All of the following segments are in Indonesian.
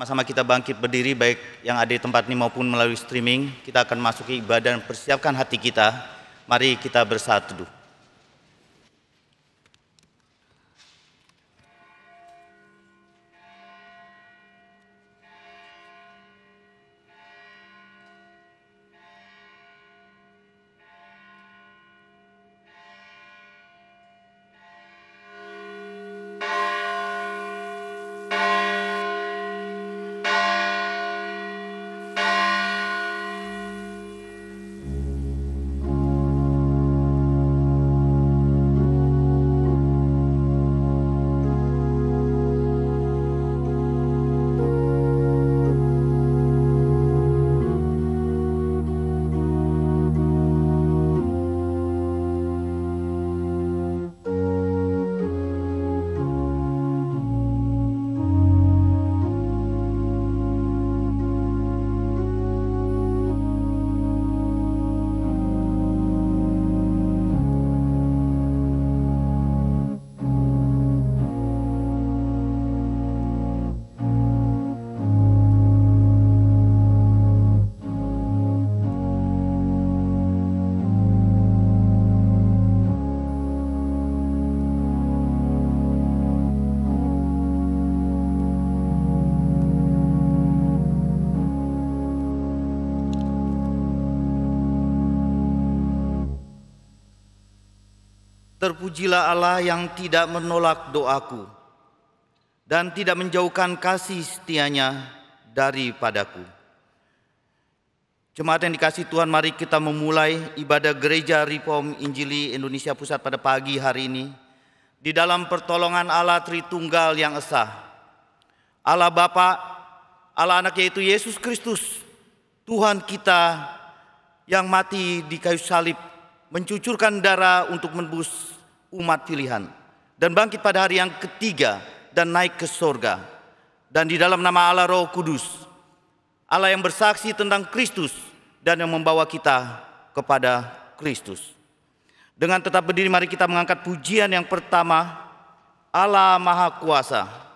Sama-sama kita bangkit berdiri, baik yang ada di tempat ini maupun melalui streaming. Kita akan masuki ibadah dan persiapkan hati kita. Mari kita bersatu teduh. Terpujilah Allah yang tidak menolak doaku dan tidak menjauhkan kasih setianya daripadaku. Jemaat yang dikasihi Tuhan, mari kita memulai ibadah Gereja Reform Injili Indonesia Pusat pada pagi hari ini di dalam pertolongan Allah Tritunggal yang esa. Allah Bapa, Allah Anak yaitu Yesus Kristus, Tuhan kita yang mati di kayu salib, mencucurkan darah untuk menebus umat pilihan, dan bangkit pada hari yang ketiga dan naik ke sorga. Dan di dalam nama Allah Roh Kudus, Allah yang bersaksi tentang Kristus dan yang membawa kita kepada Kristus. Dengan tetap berdiri, mari kita mengangkat pujian yang pertama, Allah Maha Kuasa.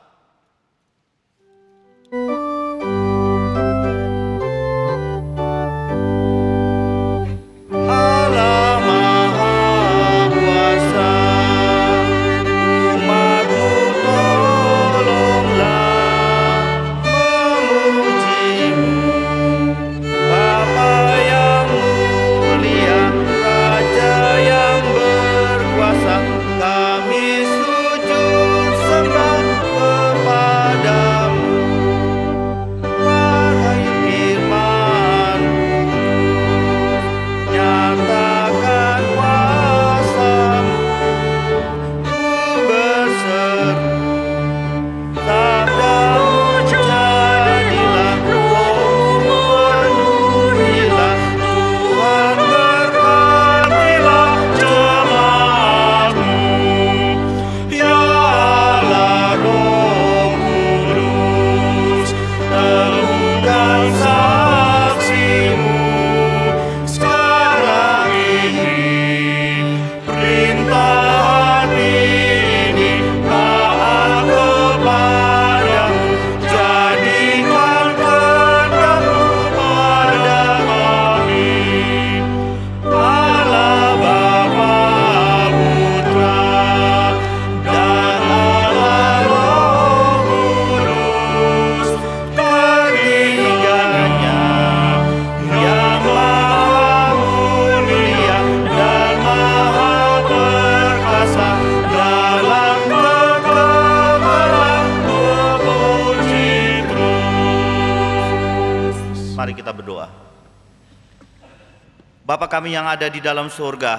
Bapa kami yang ada di dalam surga,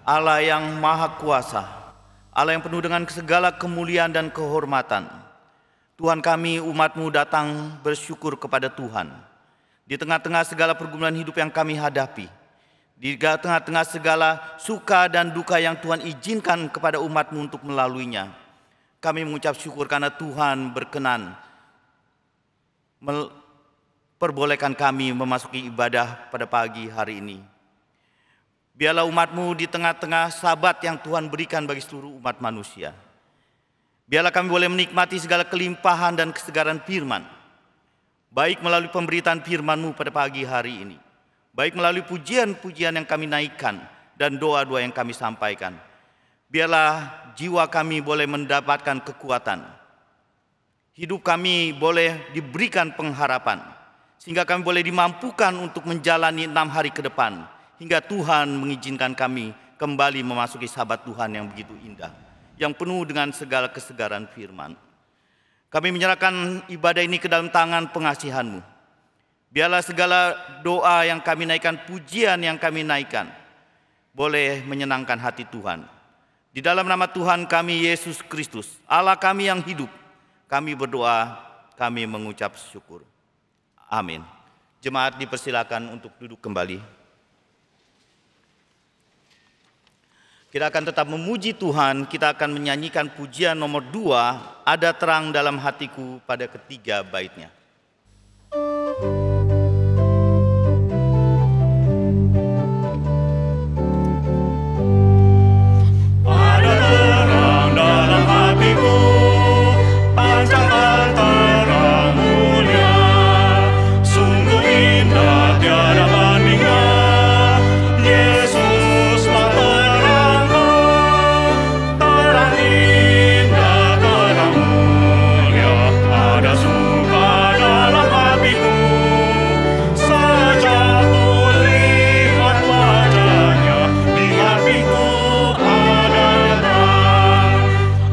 Allah yang Maha Kuasa, Allah yang penuh dengan segala kemuliaan dan kehormatan. Tuhan kami, umat-Mu datang bersyukur kepada Tuhan. Di tengah-tengah segala pergumulan hidup yang kami hadapi, di tengah-tengah segala suka dan duka yang Tuhan izinkan kepada umat-Mu untuk melaluinya, kami mengucap syukur karena Tuhan berkenan perbolehkan kami memasuki ibadah pada pagi hari ini. Biarlah umat-Mu di tengah-tengah sabat yang Tuhan berikan bagi seluruh umat manusia. Biarlah kami boleh menikmati segala kelimpahan dan kesegaran firman. baik melalui pemberitaan firman-Mu pada pagi hari ini, baik melalui pujian-pujian yang kami naikkan dan doa-doa yang kami sampaikan. Biarlah jiwa kami boleh mendapatkan kekuatan, hidup kami boleh diberikan pengharapan, sehingga kami boleh dimampukan untuk menjalani 6 hari ke depan, hingga Tuhan mengizinkan kami kembali memasuki Sabat Tuhan yang begitu indah, yang penuh dengan segala kesegaran firman. Kami menyerahkan ibadah ini ke dalam tangan pengasihan-Mu. Biarlah segala doa yang kami naikkan, pujian yang kami naikkan, boleh menyenangkan hati Tuhan. Di dalam nama Tuhan kami Yesus Kristus, Allah kami yang hidup, kami berdoa, kami mengucap syukur. Amin. Jemaat dipersilakan untuk duduk kembali. Kita akan tetap memuji Tuhan, kita akan menyanyikan pujian nomor 2, Ada Terang Dalam Hatiku, pada ketiga baitnya. Ada terang dalam hatiku, pancarkan terang mulia, sungguh indah tiada bandingnya. Yesuslah terangku, terang indah, terang mulia. Ada suka dalam hatiku, sejak ku lihat wajahnya. Di hatiku ada terang,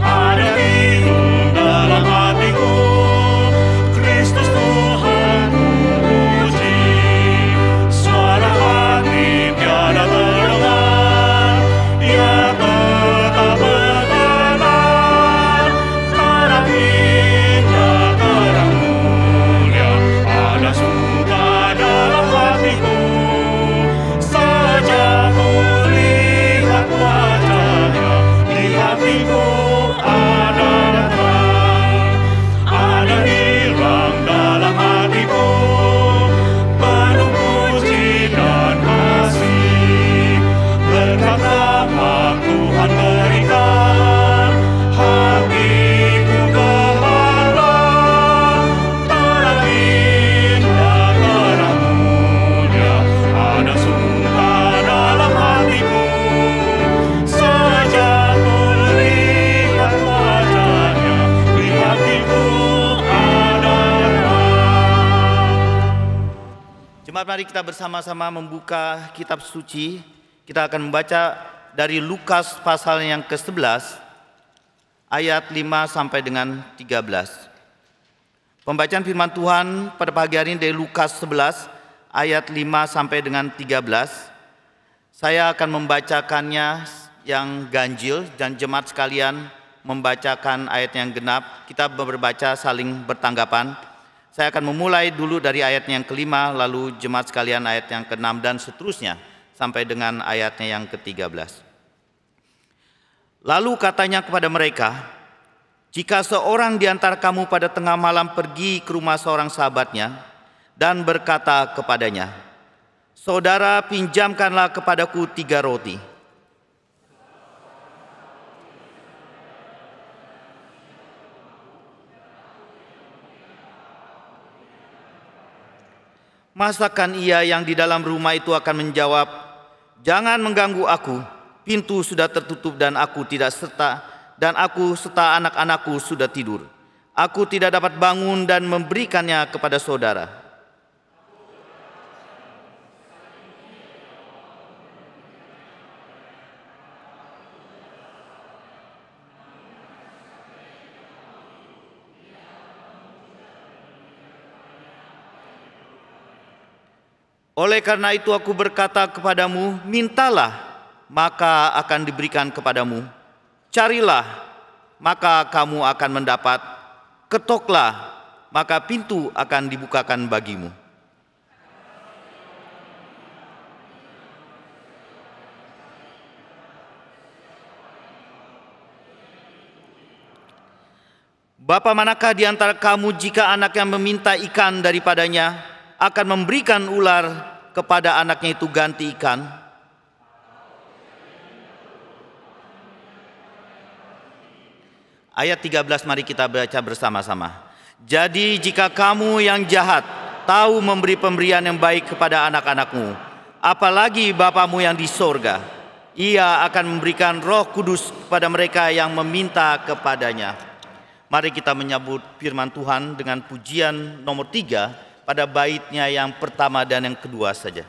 ada hidup dalam hatiku. Kristus Tuhan ku puji, suara hati tiada terdengar, ia tetap berkenan. Terang indah, terang mulia, ada suka dalam hatiku, sejak ku lihat wajahnya. Di hatiku ada terang, ada hirang dalam hatiku, penuh puji dan kasih. Berkat apa Tuhan berikan, hatiku gembala. Terang indah, terang mulia, ada suka dalam hatiku, sejak ku lihat wajahnya. Di hatiku ada terang. Jemaat, mari kita bersama-sama membuka kitab suci. Kita akan membaca dari Lukas pasal yang ke-11 ayat 5 sampai dengan 13. Pembacaan firman Tuhan pada pagi hari ini dari Lukas 11 ayat 5 sampai dengan 13. Saya akan membacakannya yang ganjil dan jemaat sekalian membacakan ayat yang genap. Kita berbaca saling bertanggapan. Saya akan memulai dulu dari ayat yang ke-5, lalu jemaat sekalian ayat yang ke-6 dan seterusnya sampai dengan ayatnya yang ke-13. Lalu katanya kepada mereka, jika seorang di antara kamu pada tengah malam pergi ke rumah seorang sahabatnya dan berkata kepadanya, saudara, pinjamkanlah kepadaku 3 roti. Masakan ia yang di dalam rumah itu akan menjawab, jangan mengganggu aku, pintu sudah tertutup dan aku serta anak-anakku sudah tidur. Aku tidak dapat bangun dan memberikannya kepada saudara. Oleh karena itu aku berkata kepadamu, mintalah, maka akan diberikan kepadamu. Carilah, maka kamu akan mendapat. Ketoklah, maka pintu akan dibukakan bagimu. Bapa manakah di antara kamu jika anaknya meminta ikan daripadanya, akan memberikan ular kepada anaknya itu ganti ikan? Ayat 13 mari kita baca bersama-sama. Jadi jika kamu yang jahat tahu memberi pemberian yang baik kepada anak-anakmu, apalagi Bapamu yang di sorga, Ia akan memberikan Roh Kudus kepada mereka yang meminta kepadanya. Mari kita menyambut firman Tuhan dengan pujian nomor 3 pada baitnya yang pertama dan yang kedua saja.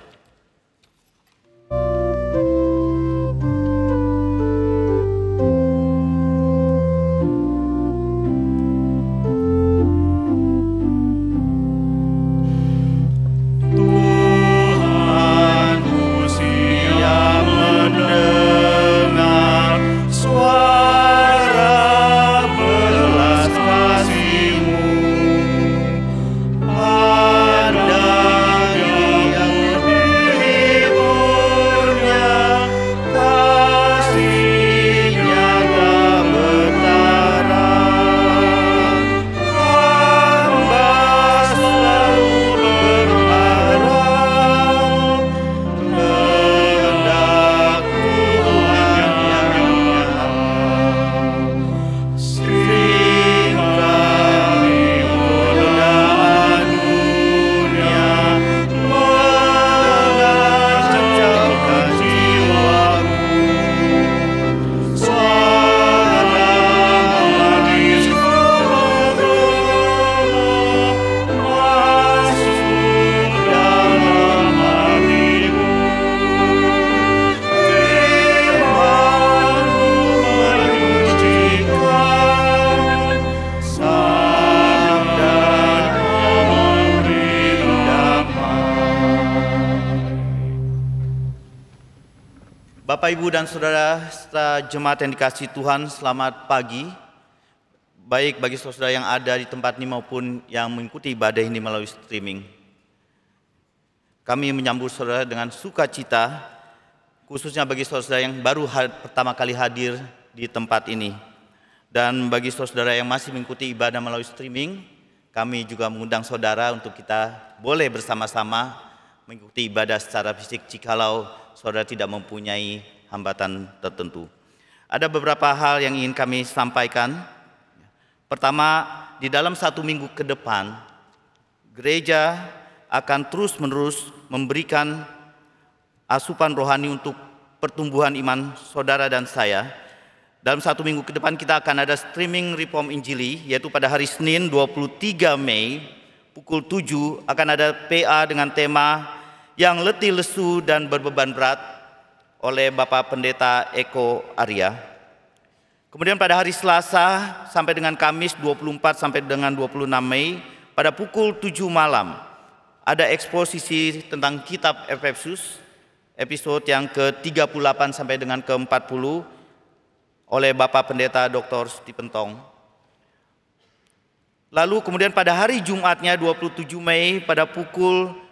Bapak, Ibu, dan Saudara serta jemaat yang dikasihi Tuhan, selamat pagi. Baik bagi saudara yang ada di tempat ini maupun yang mengikuti ibadah ini melalui streaming. Kami menyambut saudara dengan sukacita, khususnya bagi saudara yang baru pertama kali hadir di tempat ini. Dan bagi saudara yang masih mengikuti ibadah melalui streaming, kami juga mengundang saudara untuk kita boleh bersama-sama mengikuti ibadah secara fisik jikalau saudara tidak mempunyai hambatan tertentu. Ada beberapa hal yang ingin kami sampaikan. Pertama, di dalam 1 minggu ke depan, gereja akan terus-menerus memberikan asupan rohani untuk pertumbuhan iman saudara dan saya. Dalam 1 minggu ke depan kita akan ada streaming Reform Injili, yaitu pada hari Senin 23 Mei pukul 7 akan ada PA dengan tema yang letih lesu dan berbeban berat oleh Bapak Pendeta Eko Arya. Kemudian pada hari Selasa sampai dengan Kamis 24 sampai dengan 26 Mei pada pukul 7 malam ada eksposisi tentang kitab Efesus episode yang ke-38 sampai dengan ke-40 oleh Bapak Pendeta Dr. Stephen Tong. Lalu kemudian pada hari Jumatnya 27 Mei pada pukul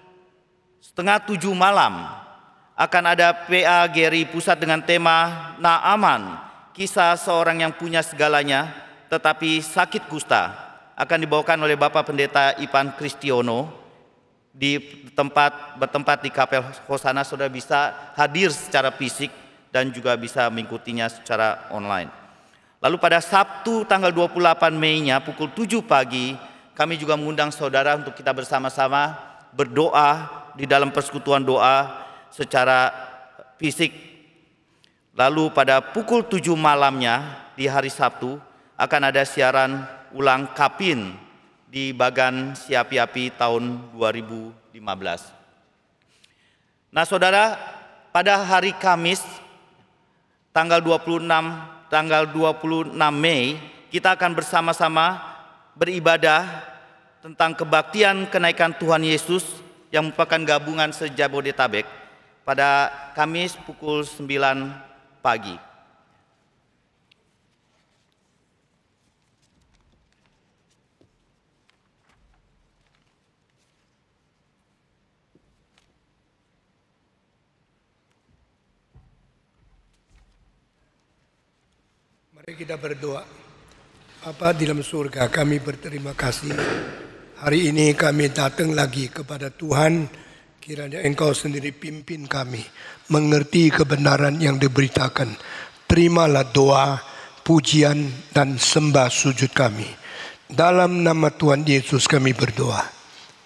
6:30 malam akan ada PA Geri Pusat dengan tema Naaman, kisah seorang yang punya segalanya tetapi sakit kusta, akan dibawakan oleh Bapak Pendeta Ipan Kristiono bertempat di Kapel Hosana. Saudara bisa hadir secara fisik dan juga bisa mengikutinya secara online. Lalu pada Sabtu tanggal 28 Mei-nya pukul 7 pagi kami juga mengundang saudara untuk kita bersama-sama berdoa di dalam persekutuan doa secara fisik. Lalu pada pukul 7 malamnya di hari Sabtu akan ada siaran ulang Kapin di Bagan Siapi-api tahun 2015. Nah saudara, pada hari Kamis tanggal 26 Mei kita akan bersama-sama beribadah tentang kebaktian kenaikan Tuhan Yesus yang merupakan gabungan se-Jabodetabek pada Kamis pukul 9 pagi. Mari kita berdoa. Bapa di dalam surga, kami berterima kasih. Hari ini kami datang lagi kepada Tuhan. Kiranya Engkau sendiri pimpin kami mengerti kebenaran yang diberitakan. Terimalah doa, pujian, dan sembah sujud kami. Dalam nama Tuhan Yesus kami berdoa.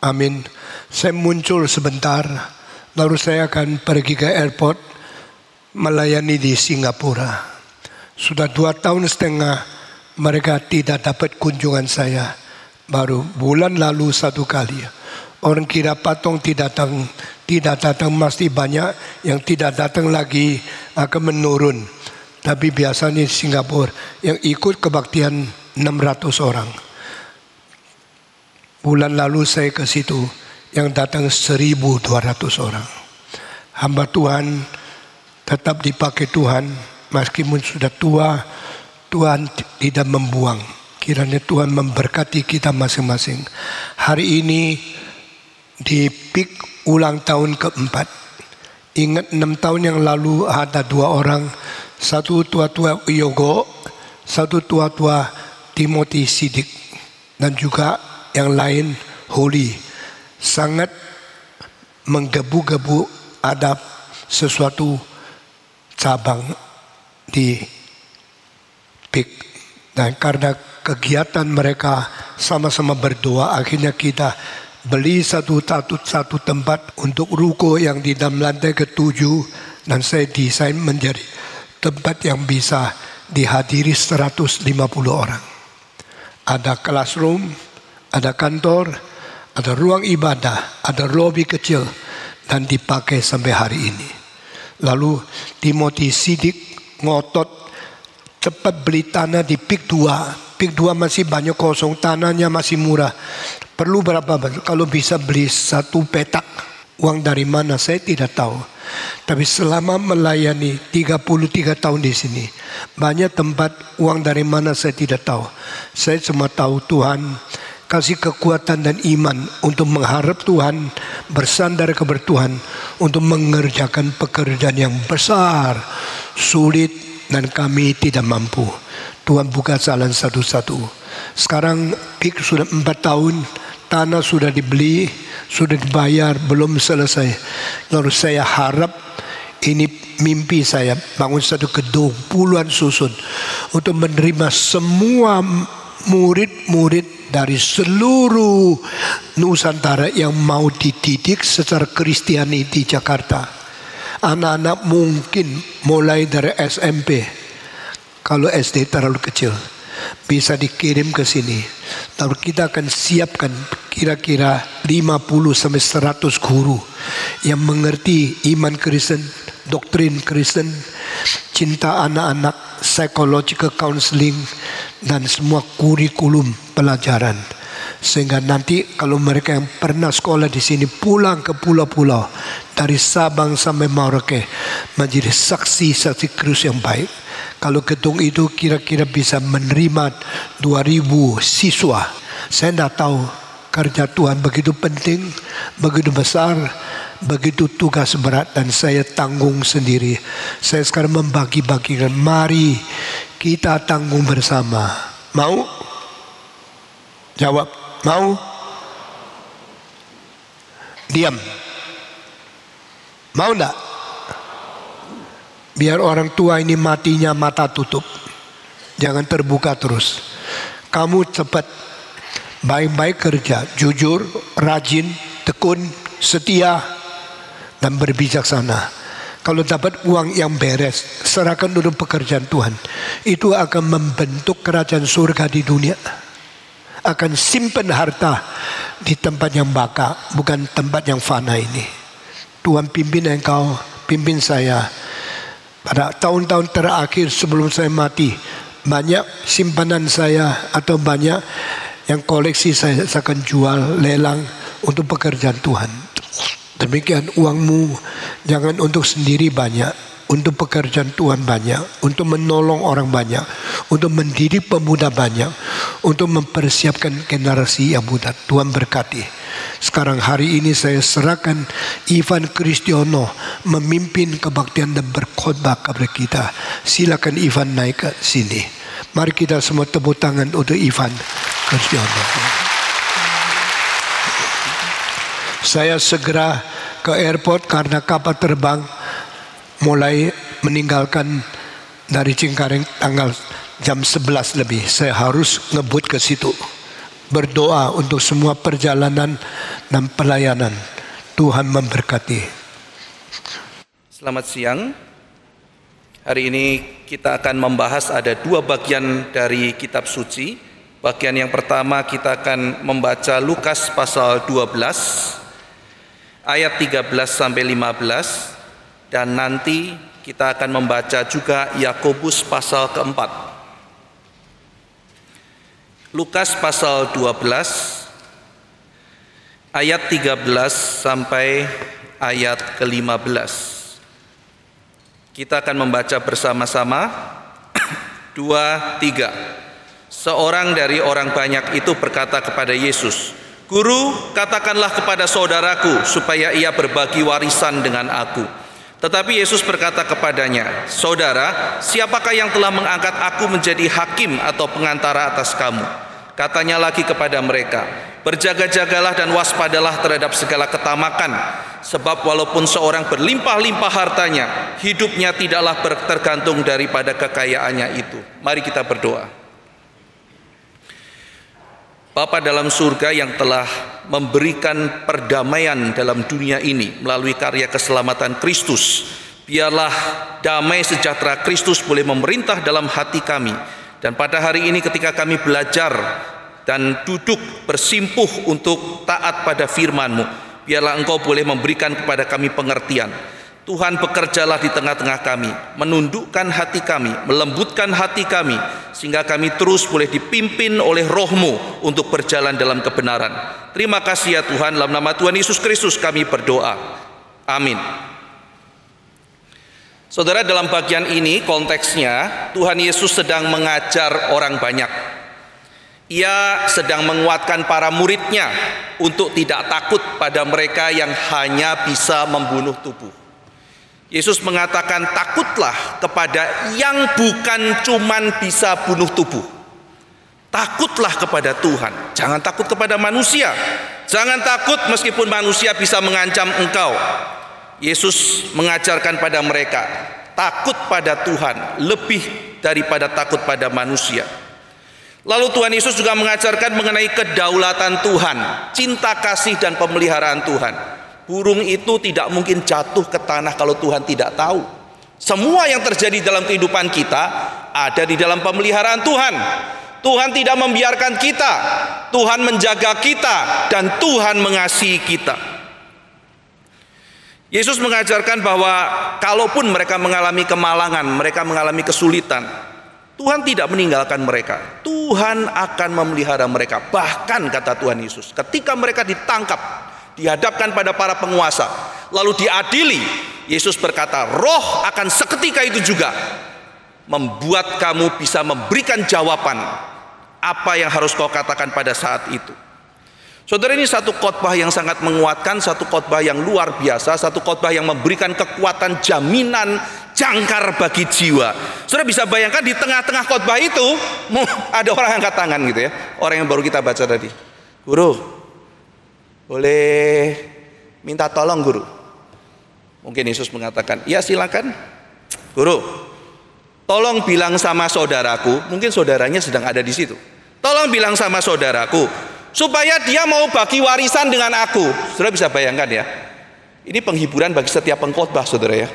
Amin. Saya muncul sebentar, lalu saya akan pergi ke airport melayani di Singapura. Sudah 2 tahun setengah mereka tidak dapat kunjungan saya. Baru bulan lalu 1 kali. Orang kira patung tidak datang masih banyak, yang tidak datang lagi akan menurun. Tapi biasanya di Singapura yang ikut kebaktian 600 orang. Bulan lalu saya ke situ, yang datang 1.200 orang. Hamba Tuhan tetap dipakai Tuhan, meskipun sudah tua, Tuhan tidak membuang. Kiranya Tuhan memberkati kita masing-masing. Hari ini di PIK ulang tahun keempat. Ingat 6 tahun yang lalu ada 2 orang, satu tua-tua Yogo, satu tua-tua Timothy Sidik, dan juga yang lain Holy. Sangat menggebu-gebu ada sesuatu cabang di PIK. Dan karena kegiatan mereka sama-sama berdoa, akhirnya kita beli satu tempat untuk ruko yang di dalam lantai ke-7, dan saya desain menjadi tempat yang bisa dihadiri 150 orang. Ada classroom, ada kantor, ada ruang ibadah, ada lobi kecil, dan dipakai sampai hari ini. Lalu Timothy Sidik ngotot cepat beli tanah di PIK 2. PIK 2 masih banyak kosong, tanahnya masih murah. Perlu berapa? Kalau bisa beli 1 petak. Uang dari mana saya tidak tahu. Tapi selama melayani 33 tahun di sini, banyak tempat uang dari mana saya tidak tahu. Saya cuma tahu Tuhan kasih kekuatan dan iman untuk mengharap Tuhan, bersandar kepada Tuhan untuk mengerjakan pekerjaan yang besar, sulit, dan kami tidak mampu. Tuhan buka jalan satu-satu. Sekarang PIK sudah 4 tahun, tanah sudah dibeli, sudah dibayar, belum selesai. Lalu saya harap, ini mimpi saya, bangun satu gedung puluhan susun untuk menerima semua murid-murid dari seluruh Nusantara yang mau dididik secara Kristiani di Jakarta. Anak-anak mungkin mulai dari SMP, kalau SD terlalu kecil, bisa dikirim ke sini. Lalu kita akan siapkan kira-kira 50-100 guru yang mengerti iman Kristen, doktrin Kristen, cinta anak-anak, psychological counseling, dan semua kurikulum pelajaran. Sehingga nanti kalau mereka yang pernah sekolah di sini pulang ke pulau-pulau dari Sabang sampai Merauke menjadi saksi-saksi Kristus yang baik. Kalau gedung itu kira-kira bisa menerima 2.000 siswa. Saya tidak tahu, kerja Tuhan begitu penting, begitu besar, begitu tugas berat, dan saya tanggung sendiri. Saya sekarang membagi-bagikan, mari kita tanggung bersama. Mau? Jawab, mau? Diam. Mau enggak? Biar orang tua ini matinya mata tutup. Jangan terbuka terus. Kamu cepat, baik-baik kerja, jujur, rajin, tekun, setia, dan berbijaksana. Kalau dapat uang yang beres, serahkan dulu pekerjaan Tuhan. Itu akan membentuk kerajaan surga di dunia. Akan simpan harta di tempat yang baka, bukan tempat yang fana ini. Tuhan pimpin engkau, pimpin saya. Pada tahun-tahun terakhir sebelum saya mati, banyak simpanan saya atau banyak yang koleksi saya akan jual, lelang untuk pekerjaan Tuhan. Demikian uangmu jangan untuk sendiri banyak, untuk pekerjaan Tuhan banyak, untuk menolong orang banyak, untuk mendidik pemuda banyak, untuk mempersiapkan generasi yang muda. Tuhan berkati. Sekarang hari ini saya serahkan Ivan Kristiono memimpin kebaktian dan berkhotbah kepada kita. Silakan Ivan naik ke sini. Mari kita semua tepuk tangan untuk Ivan Kristiono. Saya segera ke airport karena kapal terbang mulai meninggalkan dari Cengkareng tanggal jam 11 lebih. Saya harus ngebut ke situ. berdoa untuk semua perjalanan dan pelayanan. Tuhan memberkati. Selamat siang. Hari ini kita akan membahas ada 2 bagian dari kitab suci. Bagian yang pertama kita akan membaca Lukas pasal 12 ayat 13 sampai 15, dan nanti kita akan membaca juga Yakobus pasal keempat. Lukas pasal 12 ayat 13 sampai ayat ke-15. Kita akan membaca bersama-sama. 2, 3. Seorang dari orang banyak itu berkata kepada Yesus, "Guru, katakanlah kepada saudaraku supaya ia berbagi warisan dengan aku." Tetapi Yesus berkata kepadanya, "Saudara, siapakah yang telah mengangkat aku menjadi hakim atau pengantara atas kamu?" Katanya lagi kepada mereka, "Berjaga-jagalah dan waspadalah terhadap segala ketamakan, sebab walaupun seorang berlimpah-limpah hartanya, hidupnya tidaklah tergantung daripada kekayaannya itu." Mari kita berdoa. Bapa dalam surga yang telah memberikan perdamaian dalam dunia ini melalui karya keselamatan Kristus, biarlah damai sejahtera Kristus boleh memerintah dalam hati kami. Dan pada hari ini ketika kami belajar dan duduk bersimpuh untuk taat pada firman-Mu, biarlah Engkau boleh memberikan kepada kami pengertian. Tuhan, bekerjalah di tengah-tengah kami, menundukkan hati kami, melembutkan hati kami, sehingga kami terus boleh dipimpin oleh Roh-Mu untuk berjalan dalam kebenaran. Terima kasih ya Tuhan, dalam nama Tuhan Yesus Kristus kami berdoa. Amin. Saudara, dalam bagian ini konteksnya Tuhan Yesus sedang mengajar orang banyak. Ia sedang menguatkan para muridnya untuk tidak takut pada mereka yang hanya bisa membunuh tubuh. Yesus mengatakan, takutlah kepada yang bukan cuman bisa bunuh tubuh. Takutlah kepada Tuhan, jangan takut kepada manusia. Jangan takut meskipun manusia bisa mengancam engkau. Yesus mengajarkan pada mereka, takut pada Tuhan lebih daripada takut pada manusia. Lalu Tuhan Yesus juga mengajarkan mengenai kedaulatan Tuhan, cinta kasih dan pemeliharaan Tuhan. Burung itu tidak mungkin jatuh ke tanah kalau Tuhan tidak tahu. Semua yang terjadi dalam kehidupan kita ada di dalam pemeliharaan Tuhan. Tuhan tidak membiarkan kita, Tuhan menjaga kita, dan Tuhan mengasihi kita. Yesus mengajarkan bahwa kalaupun mereka mengalami kemalangan, mereka mengalami kesulitan, Tuhan tidak meninggalkan mereka. Tuhan akan memelihara mereka. Bahkan kata Tuhan Yesus, ketika mereka ditangkap, dihadapkan pada para penguasa, lalu diadili, Yesus berkata, Roh akan seketika itu juga membuat kamu bisa memberikan jawaban apa yang harus kau katakan pada saat itu. Saudara, ini satu khotbah yang sangat menguatkan, satu khotbah yang luar biasa, satu khotbah yang memberikan kekuatan jaminan jangkar bagi jiwa. Saudara bisa bayangkan di tengah-tengah khotbah itu ada orang angkat tangan gitu ya. Orang yang baru kita baca tadi. Guru, boleh minta tolong guru? Mungkin Yesus mengatakan, ya silakan. Guru, tolong bilang sama saudaraku, mungkin saudaranya sedang ada di situ. Tolong bilang sama saudaraku supaya dia mau bagi warisan dengan aku. Saudara bisa bayangkan ya. Ini penghiburan bagi setiap pengkhotbah, saudara ya.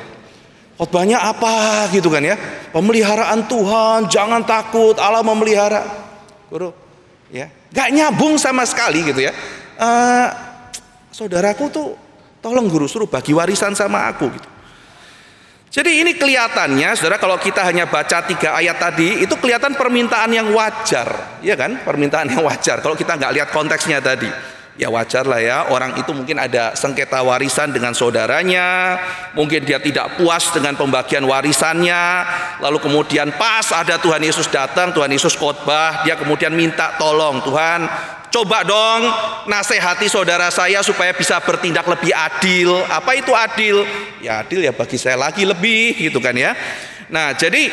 Khotbahnya apa gitu kan ya? Pemeliharaan Tuhan, jangan takut, Allah memelihara. Guru, ya, gak nyambung sama sekali gitu ya. Saudaraku tuh, tolong guru suruh bagi warisan sama aku gitu. Jadi ini kelihatannya, saudara, kalau kita hanya baca 3 ayat tadi, itu kelihatan permintaan yang wajar, ya kan? Permintaan yang wajar. Kalau kita nggak lihat konteksnya tadi, ya wajar lah ya. Orang itu mungkin ada sengketa warisan dengan saudaranya, mungkin dia tidak puas dengan pembagian warisannya, lalu kemudian pas ada Tuhan Yesus datang, Tuhan Yesus khotbah, dia kemudian minta tolong, Tuhan, coba dong nasihati saudara saya supaya bisa bertindak lebih adil. Apa itu adil? Ya adil ya bagi saya lagi lebih gitu kan ya. Nah jadi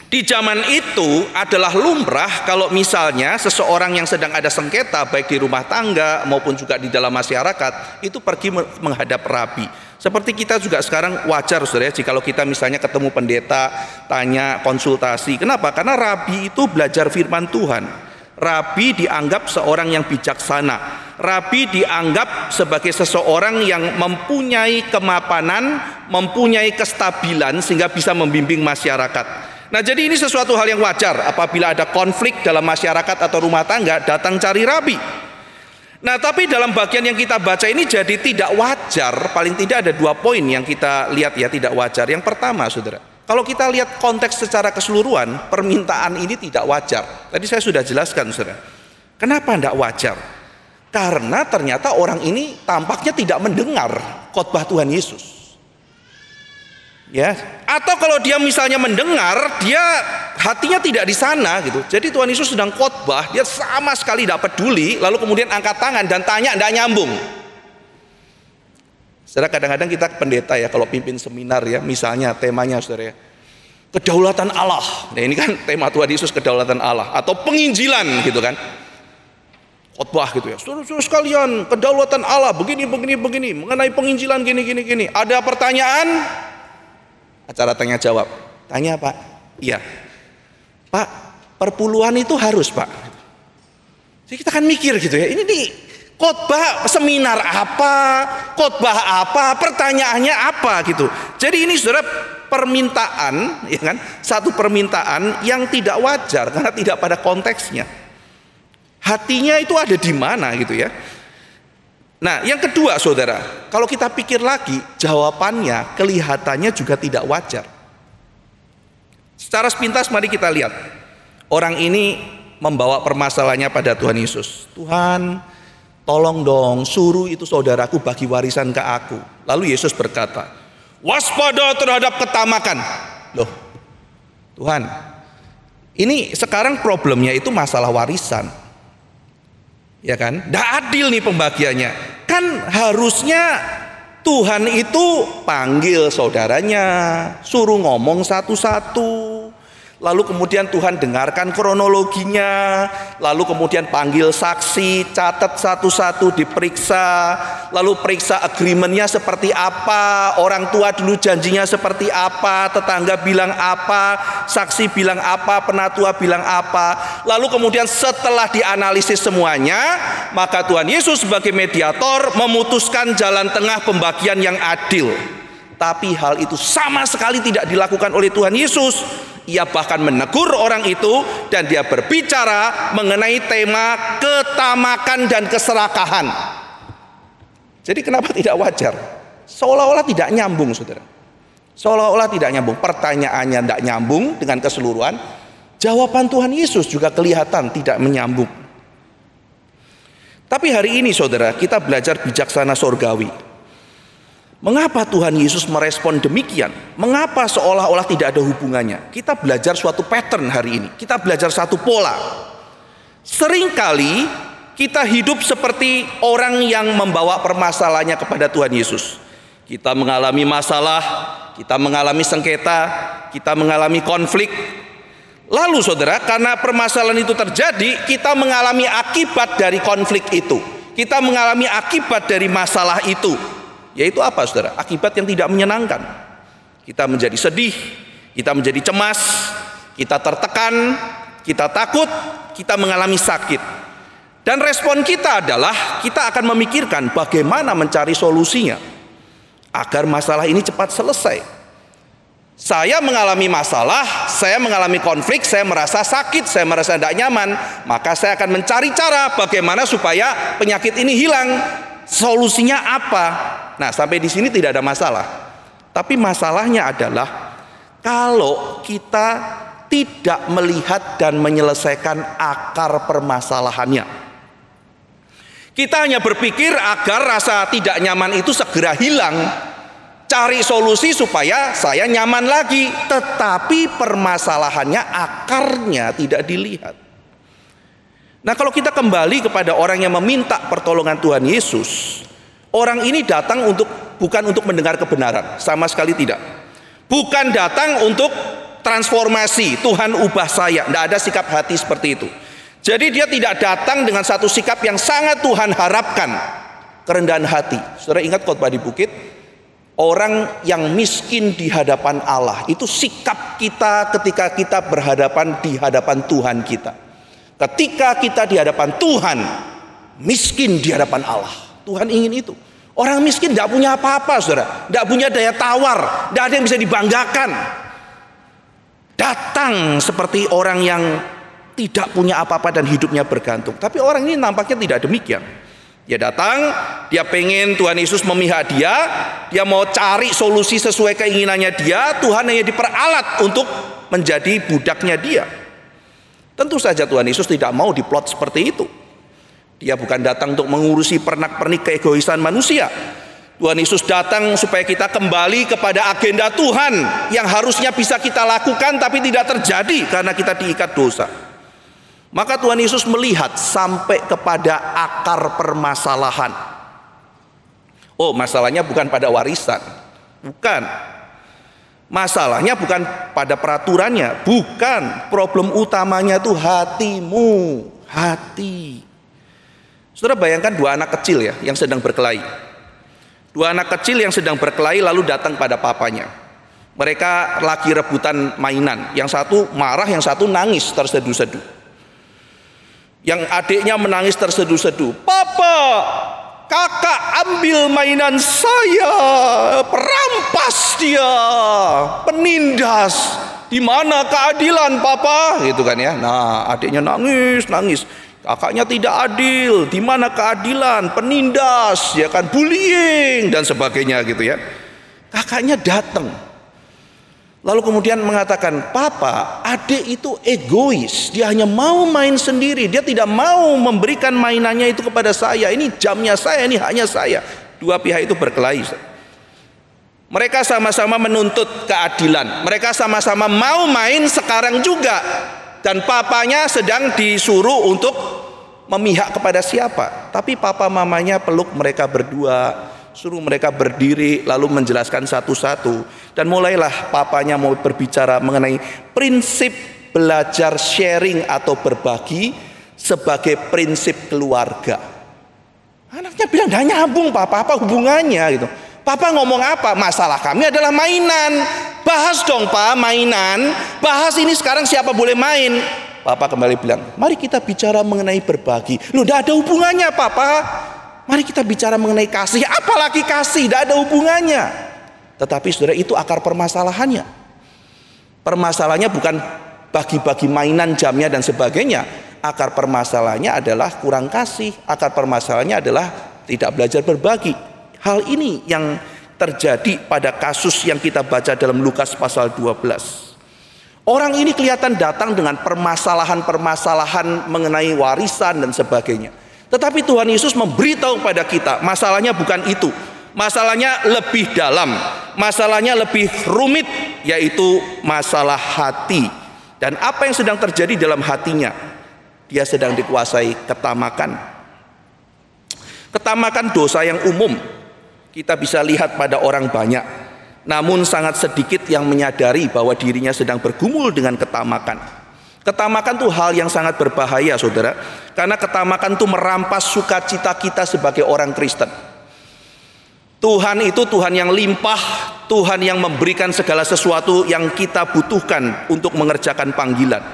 di zaman itu adalah lumrah kalau misalnya seseorang yang sedang ada sengketa baik di rumah tangga maupun juga di dalam masyarakat itu pergi menghadap rabi. Seperti kita juga sekarang wajar saudara ya, jikalau kita misalnya ketemu pendeta, tanya konsultasi. Kenapa? Karena rabi itu belajar firman Tuhan. Rabi dianggap seorang yang bijaksana. Rabi dianggap sebagai seseorang yang mempunyai kemapanan, mempunyai kestabilan sehingga bisa membimbing masyarakat. Nah, jadi ini sesuatu hal yang wajar apabila ada konflik dalam masyarakat atau rumah tangga, datang cari rabi. Nah, tapi dalam bagian yang kita baca ini jadi tidak wajar. Paling tidak ada 2 poin yang kita lihat ya tidak wajar. Yang pertama, saudara, kalau kita lihat konteks secara keseluruhan, permintaan ini tidak wajar. Tadi saya sudah jelaskan, saudara. Kenapa tidak wajar? Karena ternyata orang ini tampaknya tidak mendengar khotbah Tuhan Yesus. Ya, atau kalau dia misalnya mendengar, dia hatinya tidak di sana gitu. Jadi Tuhan Yesus sedang khotbah, dia sama sekali tidak peduli, lalu kemudian angkat tangan dan tanya, tidak nyambung. Saudara, kadang-kadang kita pendeta ya, kalau pimpin seminar ya, misalnya temanya saudara ya, kedaulatan Allah. Nah, ini kan tema Tuhan Yesus, kedaulatan Allah, atau penginjilan gitu kan. Khotbah gitu ya, saudara-saudara sekalian, kedaulatan Allah begini, mengenai penginjilan gini. Ada pertanyaan? Acara tanya jawab. Tanya Pak? Iya. Pak, perpuluhan itu harus Pak. Jadi kita kan mikir gitu ya, ini nih khotbah seminar apa, khotbah apa, pertanyaannya apa gitu. Jadi ini saudara permintaan, ya kan? Satu permintaan yang tidak wajar karena tidak pada konteksnya. Hatinya itu ada di mana gitu ya. Nah, yang kedua saudara, kalau kita pikir lagi, jawabannya kelihatannya juga tidak wajar. Secara sepintas mari kita lihat. Orang ini membawa permasalahannya pada Tuhan Yesus. Tuhan, tolong dong, suruh itu saudaraku bagi warisan ke aku. Lalu Yesus berkata, waspada terhadap ketamakan. Loh, Tuhan, ini sekarang problemnya itu masalah warisan. Ya kan? Nggak adil nih pembagiannya. Kan harusnya Tuhan itu panggil saudaranya, suruh ngomong satu-satu. Lalu kemudian Tuhan dengarkan kronologinya, lalu kemudian panggil saksi, catat satu-satu, diperiksa, lalu periksa agreementnya seperti apa, orang tua dulu janjinya seperti apa, tetangga bilang apa, saksi bilang apa, penatua bilang apa. Lalu kemudian setelah dianalisis semuanya, maka Tuhan Yesus sebagai mediator memutuskan jalan tengah pembagian yang adil. Tapi hal itu sama sekali tidak dilakukan oleh Tuhan Yesus. Ia bahkan menegur orang itu dan dia berbicara mengenai tema ketamakan dan keserakahan. Jadi kenapa tidak wajar? Seolah-olah tidak nyambung, saudara. Seolah-olah tidak nyambung. Pertanyaannya tidak nyambung dengan keseluruhan. Jawaban Tuhan Yesus juga kelihatan tidak menyambung. Tapi hari ini saudara, kita belajar bijaksana sorgawi. Mengapa Tuhan Yesus merespon demikian? Mengapa seolah-olah tidak ada hubungannya? Kita belajar suatu pattern hari ini. Kita belajar satu pola. Seringkali kita hidup seperti orang yang membawa permasalahannya kepada Tuhan Yesus. Kita mengalami masalah, kita mengalami sengketa, kita mengalami konflik. Lalu saudara, karena permasalahan itu terjadi, kita mengalami akibat dari konflik itu. Kita mengalami akibat dari masalah itu. Yaitu apa saudara? Akibat yang tidak menyenangkan. Kita menjadi sedih, kita menjadi cemas, kita tertekan, kita takut, kita mengalami sakit. Dan respon kita adalah kita akan memikirkan bagaimana mencari solusinya agar masalah ini cepat selesai. Saya mengalami masalah, saya mengalami konflik, saya merasa sakit, saya merasa tidak nyaman, maka saya akan mencari cara bagaimana supaya penyakit ini hilang. Solusinya apa? Nah, sampai di sini tidak ada masalah. Tapi masalahnya adalah kalau kita tidak melihat dan menyelesaikan akar permasalahannya. Kita hanya berpikir agar rasa tidak nyaman itu segera hilang. Cari solusi supaya saya nyaman lagi. Tetapi permasalahannya, akarnya tidak dilihat. Nah, kalau kita kembali kepada orang yang meminta pertolongan Tuhan Yesus, orang ini datang bukan untuk mendengar kebenaran, sama sekali tidak. Bukan datang untuk transformasi, Tuhan ubah saya. Tidak ada sikap hati seperti itu. Jadi dia tidak datang dengan satu sikap yang sangat Tuhan harapkan, kerendahan hati. Saudara ingat khotbah di bukit, orang yang miskin di hadapan Allah, itu sikap kita ketika kita berhadapan di hadapan Tuhan kita. Ketika kita di hadapan Tuhan, miskin di hadapan Allah. Tuhan ingin itu. Orang miskin tidak punya apa-apa, saudara. Tidak punya daya tawar. Tidak ada yang bisa dibanggakan. Datang seperti orang yang tidak punya apa-apa dan hidupnya bergantung. Tapi orang ini nampaknya tidak demikian. Dia datang, dia pengen Tuhan Yesus memihak dia. Dia mau cari solusi sesuai keinginannya dia. Tuhan hanya diperalat untuk menjadi budaknya dia. Tentu saja Tuhan Yesus tidak mau diplot seperti itu. Dia bukan datang untuk mengurusi pernak-pernik keegoisan manusia. Tuhan Yesus datang supaya kita kembali kepada agenda Tuhan yang harusnya bisa kita lakukan tapi tidak terjadi karena kita diikat dosa. Maka Tuhan Yesus melihat sampai kepada akar permasalahan. Oh, masalahnya bukan pada warisan. Bukan. Masalahnya bukan pada peraturannya. Bukan. Problem utamanya itu hatimu. Hati. Saudara bayangkan dua anak kecil ya yang sedang berkelahi. Dua anak kecil yang sedang berkelahi lalu datang pada papanya. Mereka lagi rebutan mainan. Yang satu marah, yang satu nangis terseduh-seduh. Yang adiknya menangis terseduh-seduh. Papa, kakak ambil mainan saya, perampas dia, penindas. Di mana keadilan, Papa? Gitu kan ya. Nah, adiknya nangis. Kakaknya tidak adil, di mana keadilan, penindas, ya kan, bullying dan sebagainya gitu ya. Kakaknya datang. Lalu kemudian mengatakan, Papa, adik itu egois, dia hanya mau main sendiri, dia tidak mau memberikan mainannya itu kepada saya. Ini jamnya saya, ini hanya saya. Dua pihak itu berkelahi. Mereka sama-sama menuntut keadilan. Mereka sama-sama mau main sekarang juga. Dan papanya sedang disuruh untuk memihak kepada siapa. Tapi papa mamanya peluk mereka berdua, suruh mereka berdiri lalu menjelaskan satu-satu. Dan mulailah papanya mau berbicara mengenai prinsip belajar sharing atau berbagi sebagai prinsip keluarga. Anaknya bilang, "Nggak nyambung Papa, apa hubungannya?" gitu. Papa ngomong apa? Masalah kami adalah mainan. Bahas dong Pak, mainan. Bahas ini sekarang siapa boleh main. Papa kembali bilang, mari kita bicara mengenai berbagi. Loh, tidak ada hubungannya Papa. Mari kita bicara mengenai kasih. Apalagi kasih, tidak ada hubungannya. Tetapi saudara, itu akar permasalahannya. Permasalahannya bukan bagi-bagi mainan, jamnya dan sebagainya. Akar permasalahannya adalah kurang kasih. Akar permasalahannya adalah tidak belajar berbagi. Hal ini yang terjadi pada kasus yang kita baca dalam Lukas pasal 12. Orang ini kelihatan datang dengan permasalahan-permasalahan mengenai warisan dan sebagainya. Tetapi Tuhan Yesus memberitahu pada kita, masalahnya bukan itu. Masalahnya lebih dalam, masalahnya lebih rumit, yaitu masalah hati. Dan apa yang sedang terjadi dalam hatinya? Dia sedang dikuasai ketamakan. Ketamakan dosa yang umum. Kita bisa lihat pada orang banyak, namun sangat sedikit yang menyadari bahwa dirinya sedang bergumul dengan ketamakan. Ketamakan itu hal yang sangat berbahaya saudara, karena ketamakan itu merampas sukacita kita sebagai orang Kristen. Tuhan itu Tuhan yang limpah, Tuhan yang memberikan segala sesuatu yang kita butuhkan untuk mengerjakan panggilan.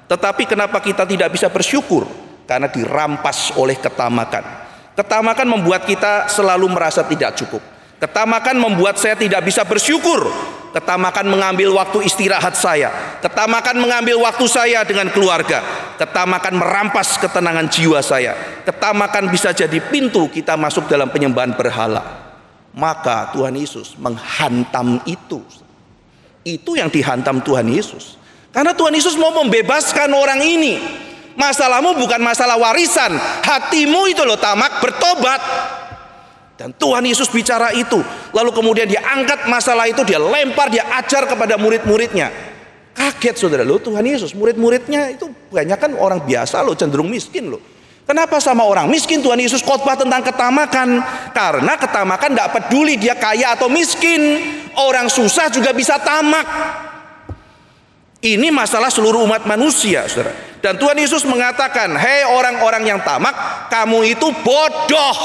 Tetapi kenapa kita tidak bisa bersyukur? Karena dirampas oleh ketamakan. Ketamakan membuat kita selalu merasa tidak cukup. Ketamakan membuat saya tidak bisa bersyukur. Ketamakan mengambil waktu istirahat saya. Ketamakan mengambil waktu saya dengan keluarga. Ketamakan merampas ketenangan jiwa saya. Ketamakan bisa jadi pintu kita masuk dalam penyembahan berhala. Maka Tuhan Yesus menghantam itu. Itu yang dihantam Tuhan Yesus. Karena Tuhan Yesus mau membebaskan orang ini. Masalahmu bukan masalah warisan, hatimu itu loh tamak, bertobat. Dan Tuhan Yesus bicara itu. Lalu kemudian dia angkat masalah itu, dia lempar, dia ajar kepada murid-muridnya. Kaget saudara, loh Tuhan Yesus, murid-muridnya itu banyak kan orang biasa loh, cenderung miskin loh. Kenapa sama orang miskin Tuhan Yesus khotbah tentang ketamakan? Karena ketamakan tidak peduli dia kaya atau miskin. Orang susah juga bisa tamak. Ini masalah seluruh umat manusia saudara. Dan Tuhan Yesus mengatakan, hei orang-orang yang tamak, kamu itu bodoh.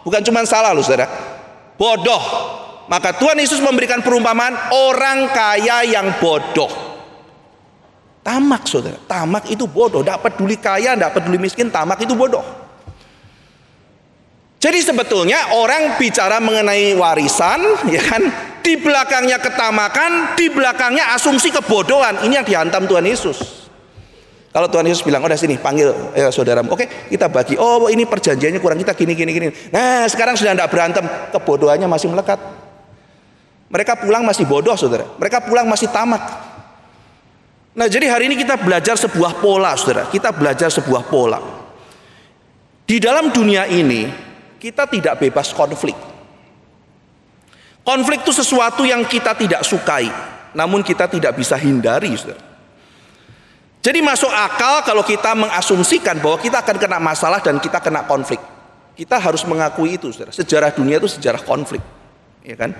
Bukan cuma salah loh saudara, bodoh. Maka Tuhan Yesus memberikan perumpamaan orang kaya yang bodoh. Tamak saudara, tamak itu bodoh. Tidak peduli kaya, tidak peduli miskin, tamak itu bodoh. Jadi sebetulnya orang bicara mengenai warisan, ya kan, di belakangnya ketamakan, di belakangnya asumsi kebodohan. Ini yang dihantam Tuhan Yesus. Kalau Tuhan Yesus bilang, udah sini panggil saudaramu, oke kita bagi. Oh ini perjanjiannya kurang, kita gini. Nah sekarang sudah tidak berantem, kebodohannya masih melekat. Mereka pulang masih bodoh saudara, mereka pulang masih tamak. Nah jadi hari ini kita belajar sebuah pola saudara, kita belajar sebuah pola. Di dalam dunia ini kita tidak bebas konflik. Konflik itu sesuatu yang kita tidak sukai, namun kita tidak bisa hindari saudara. Jadi masuk akal kalau kita mengasumsikan bahwa kita akan kena masalah dan kita kena konflik. Kita harus mengakui itu saudara. Sejarah dunia itu sejarah konflik, ya kan?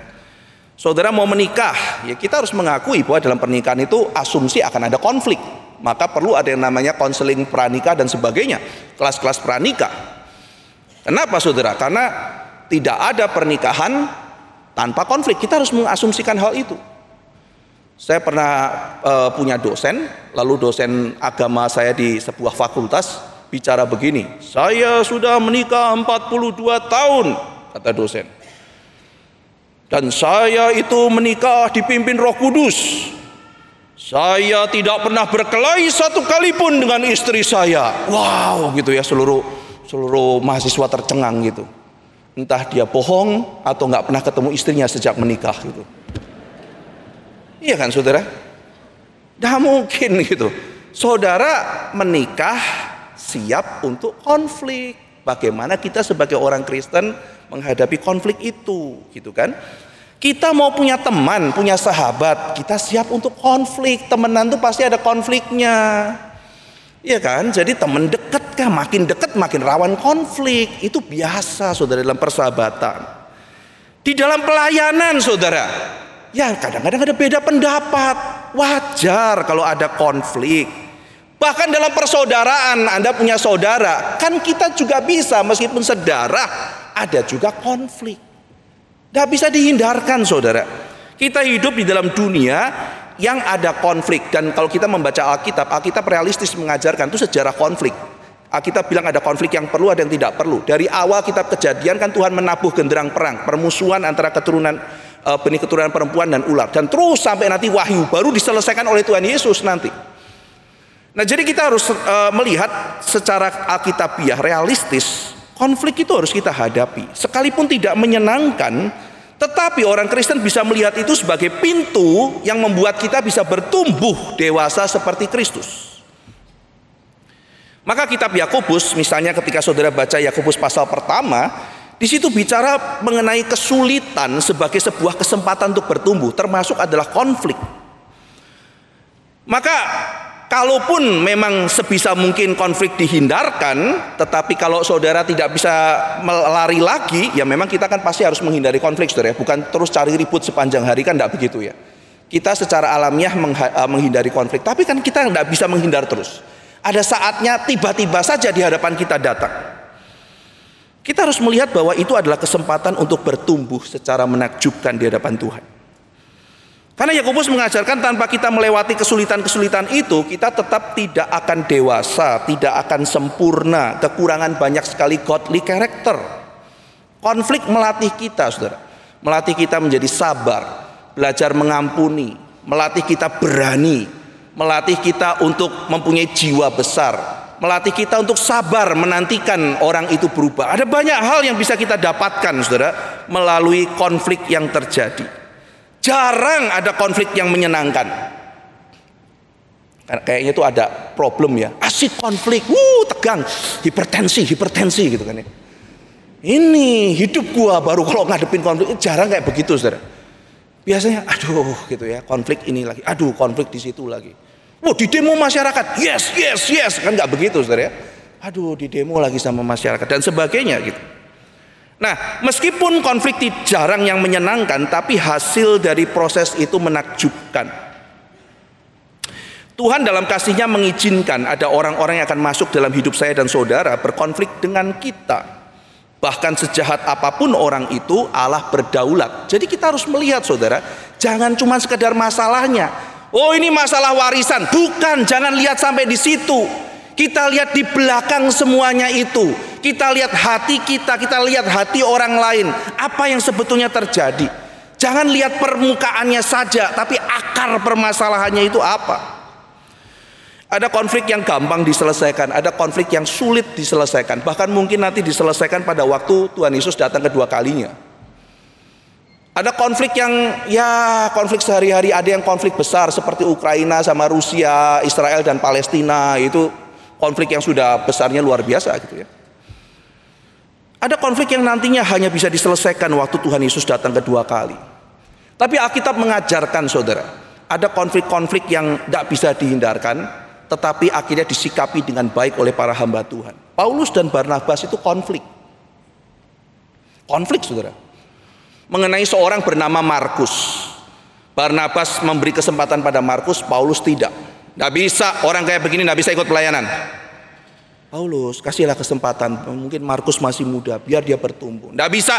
Saudara mau menikah, ya kita harus mengakui bahwa dalam pernikahan itu asumsi akan ada konflik. Maka perlu ada yang namanya konseling pranikah dan sebagainya, kelas-kelas pranikah. Kenapa saudara? Karena tidak ada pernikahan tanpa konflik. Kita harus mengasumsikan hal itu. Saya pernah punya dosen, lalu dosen agama saya di sebuah fakultas bicara begini, saya sudah menikah 42 tahun, kata dosen. Dan saya itu menikah dipimpin Roh Kudus. Saya tidak pernah berkelahi satu kali pun dengan istri saya. Wow, gitu ya, seluruh mahasiswa tercengang gitu. Entah dia bohong atau nggak pernah ketemu istrinya sejak menikah gitu. Iya kan saudara? Nggak mungkin gitu. Saudara menikah siap untuk konflik. Bagaimana kita sebagai orang Kristen menghadapi konflik itu, gitu kan? Kita mau punya teman, punya sahabat, kita siap untuk konflik. Temenan tuh pasti ada konfliknya. Iya kan? Jadi teman dekat kah, makin dekat makin rawan konflik. Itu biasa saudara dalam persahabatan. Di dalam pelayanan saudara, ya kadang-kadang ada beda pendapat. Wajar kalau ada konflik. Bahkan dalam persaudaraan, Anda punya saudara, kan kita juga bisa meskipun sedarah ada juga konflik. Gak bisa dihindarkan saudara. Kita hidup di dalam dunia yang ada konflik. Dan kalau kita membaca Alkitab realistis mengajarkan itu sejarah konflik. Alkitab bilang ada konflik yang perlu, ada yang tidak perlu. Dari awal kitab Kejadian kan Tuhan menabuh genderang perang, permusuhan antara benih keturunan perempuan dan ular. Dan terus sampai nanti Wahyu baru diselesaikan oleh Tuhan Yesus nanti. Nah jadi kita harus melihat secara alkitabiah realistis, konflik itu harus kita hadapi. Sekalipun tidak menyenangkan, tetapi orang Kristen bisa melihat itu sebagai pintu yang membuat kita bisa bertumbuh dewasa seperti Kristus. Maka kitab Yakobus, misalnya ketika saudara baca Yakobus pasal pertama, di situ bicara mengenai kesulitan sebagai sebuah kesempatan untuk bertumbuh, termasuk adalah konflik. Maka kalaupun memang sebisa mungkin konflik dihindarkan, tetapi kalau saudara tidak bisa melari lagi, ya memang kita kan pasti harus menghindari konflik saudara. Bukan terus cari ribut sepanjang hari, kan tidak begitu ya. Kita secara alamiah menghindari konflik, tapi kan kita tidak bisa menghindar terus. Ada saatnya tiba-tiba saja di hadapan kita datang. Kita harus melihat bahwa itu adalah kesempatan untuk bertumbuh secara menakjubkan di hadapan Tuhan. Karena Yakobus mengajarkan tanpa kita melewati kesulitan-kesulitan itu, kita tetap tidak akan dewasa, tidak akan sempurna, kekurangan banyak sekali godly character. Konflik melatih kita saudara, melatih kita menjadi sabar, belajar mengampuni, melatih kita berani, melatih kita untuk mempunyai jiwa besar, melatih kita untuk sabar menantikan orang itu berubah. Ada banyak hal yang bisa kita dapatkan saudara melalui konflik yang terjadi. Jarang ada konflik yang menyenangkan. Kayaknya itu ada problem ya, asik konflik, tegang, hipertensi gitu kan ya. Ini hidup gua baru kalau ngadepin konflik, jarang kayak begitu saudara. Biasanya aduh gitu ya, konflik ini lagi, aduh konflik di situ lagi. Di demo masyarakat, yes, kan nggak begitu saudara ya. Aduh di demo lagi sama masyarakat dan sebagainya gitu. Nah, meskipun konflik jarang yang menyenangkan, tapi hasil dari proses itu menakjubkan. Tuhan dalam kasih-Nya mengizinkan ada orang-orang yang akan masuk dalam hidup saya dan saudara berkonflik dengan kita. Bahkan sejahat apapun orang itu, Allah berdaulat. Jadi kita harus melihat saudara, jangan cuma sekedar masalahnya. Oh, ini masalah warisan. Bukan, jangan lihat sampai di situ. Kita lihat di belakang semuanya itu. Kita lihat hati kita lihat hati orang lain. Apa yang sebetulnya terjadi? Jangan lihat permukaannya saja, tapi akar permasalahannya itu apa? Ada konflik yang gampang diselesaikan, ada konflik yang sulit diselesaikan. Bahkan mungkin nanti diselesaikan pada waktu Tuhan Yesus datang kedua kalinya. Ada konflik yang konflik sehari-hari, ada yang konflik besar seperti Ukraina sama Rusia, Israel dan Palestina, itu konflik yang sudah besarnya luar biasa gitu ya. Ada konflik yang nantinya hanya bisa diselesaikan waktu Tuhan Yesus datang kedua kali. Tapi Alkitab mengajarkan saudara, ada konflik-konflik yang tidak bisa dihindarkan, tetapi akhirnya disikapi dengan baik oleh para hamba Tuhan. Paulus dan Barnabas itu konflik saudara. Mengenai seorang bernama Markus. Barnabas memberi kesempatan pada Markus, Paulus tidak. Tidak bisa, orang kayak begini tidak bisa ikut pelayanan. Paulus, kasihlah kesempatan, mungkin Markus masih muda, biar dia bertumbuh. Tidak bisa,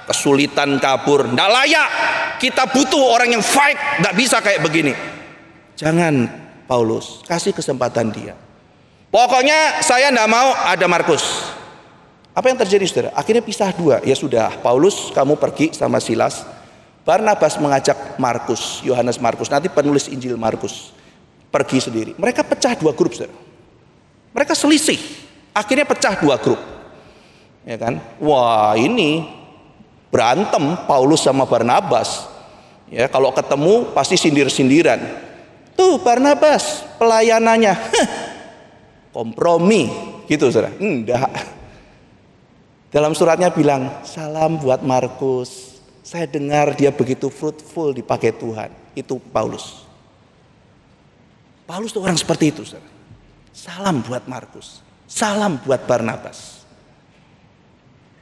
kesulitan kabur, tidak layak. Kita butuh orang yang fight, tidak bisa kayak begini. Jangan Paulus, kasih kesempatan dia. Pokoknya saya tidak mau ada Markus. Apa yang terjadi saudara? Akhirnya pisah dua. Ya sudah, Paulus kamu pergi sama Silas. Barnabas mengajak Markus, Yohanes Markus, nanti penulis Injil Markus, pergi sendiri. Mereka pecah dua grup saudara. Mereka selisih. Akhirnya pecah dua grup. Ya kan? Wah, ini berantem Paulus sama Barnabas. Ya, kalau ketemu pasti sindir-sindiran. Tuh Barnabas pelayanannya kompromi gitu saudara. Enggak. Dalam suratnya bilang, salam buat Markus. Saya dengar dia begitu fruitful dipakai Tuhan. Itu Paulus. Paulus itu orang seperti itu saudara. Salam buat Markus. Salam buat Barnabas.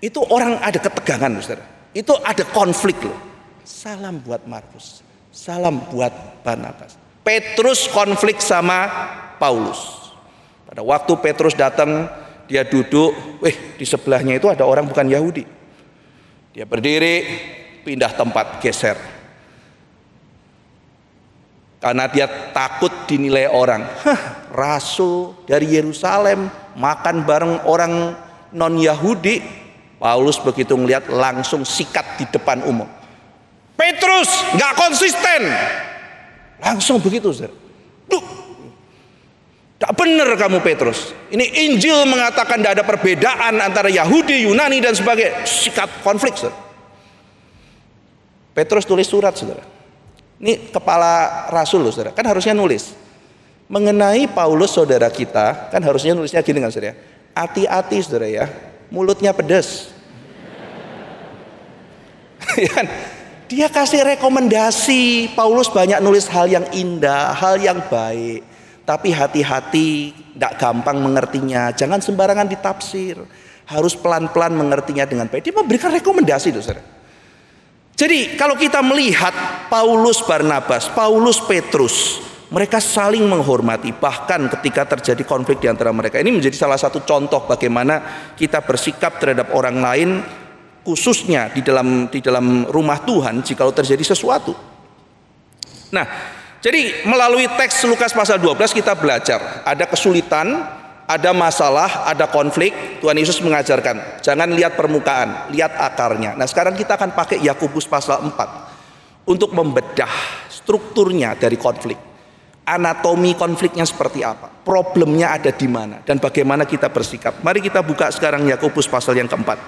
Itu orang ada ketegangan saudara. Itu ada konflik loh. Salam buat Markus. Salam buat Barnabas. Petrus konflik sama Paulus. Pada waktu Petrus datang, dia duduk, di sebelahnya itu ada orang bukan Yahudi. Dia berdiri, pindah tempat, geser. Karena dia takut dinilai orang. Rasul dari Yerusalem makan bareng orang non-Yahudi. Paulus begitu melihat langsung sikat di depan umum. Petrus nggak konsisten. Langsung begitu, saudara. Tak benar kamu Petrus. Ini Injil mengatakan tidak ada perbedaan antara Yahudi, Yunani dan sebagainya. Sikat konflik, saudara. Petrus tulis surat, saudara. Ini kepala rasul loh, saudara. Kan harusnya nulis mengenai Paulus saudara kita. Kan harusnya nulisnya gini kan, saudara. Hati-hati, saudara ya. Mulutnya pedas. Dia kasih rekomendasi. Paulus banyak nulis hal yang indah, hal yang baik. Tapi hati-hati, tidak gampang mengertinya. Jangan sembarangan ditafsir. Harus pelan-pelan mengertinya dengan baik. Dia memberikan rekomendasi itu, saudara. Jadi kalau kita melihat Paulus Barnabas, Paulus Petrus, mereka saling menghormati. Bahkan ketika terjadi konflik di antara mereka. Ini menjadi salah satu contoh bagaimana kita bersikap terhadap orang lain, khususnya di dalam rumah Tuhan jika terjadi sesuatu. Nah, jadi melalui teks Lukas pasal 12 kita belajar ada kesulitan, ada masalah, ada konflik. Tuhan Yesus mengajarkan jangan lihat permukaan, lihat akarnya. Nah sekarang kita akan pakai Yakobus pasal 4 untuk membedah strukturnya dari konflik. Anatomi konfliknya seperti apa, problemnya ada di mana, dan bagaimana kita bersikap. Mari kita buka sekarang Yakobus pasal yang keempat.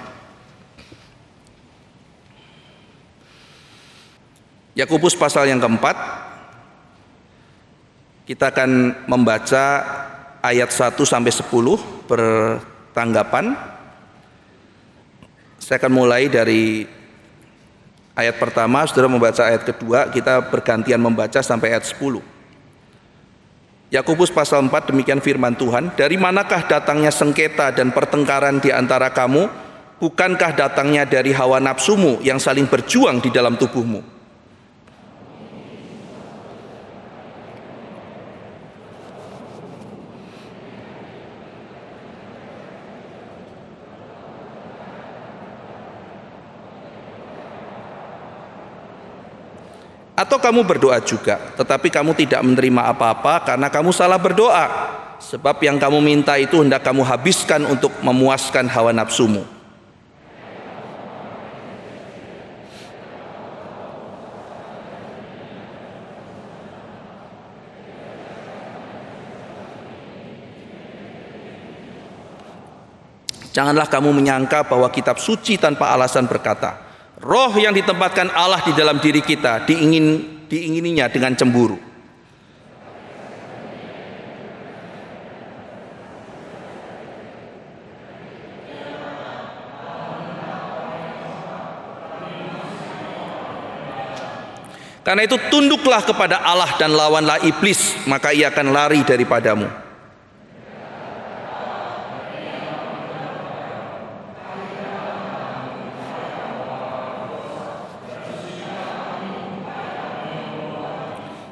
Yakobus pasal yang keempat, kita akan membaca ayat 1 sampai 10 bertanggapan. Saya akan mulai dari ayat pertama, saudara membaca ayat kedua, kita bergantian membaca sampai ayat 10. Yakobus pasal 4, demikian firman Tuhan. Dari manakah datangnya sengketa dan pertengkaran di antara kamu? Bukankah datangnya dari hawa nafsumu yang saling berjuang di dalam tubuhmu? Atau kamu berdoa juga, tetapi kamu tidak menerima apa-apa karena kamu salah berdoa. Sebab yang kamu minta itu hendak kamu habiskan untuk memuaskan hawa nafsumu. Janganlah kamu menyangka bahwa kitab suci tanpa alasan berkata, roh yang ditempatkan Allah di dalam diri kita diingininya dengan cemburu. Karena itu tunduklah kepada Allah dan lawanlah iblis, maka ia akan lari daripadamu.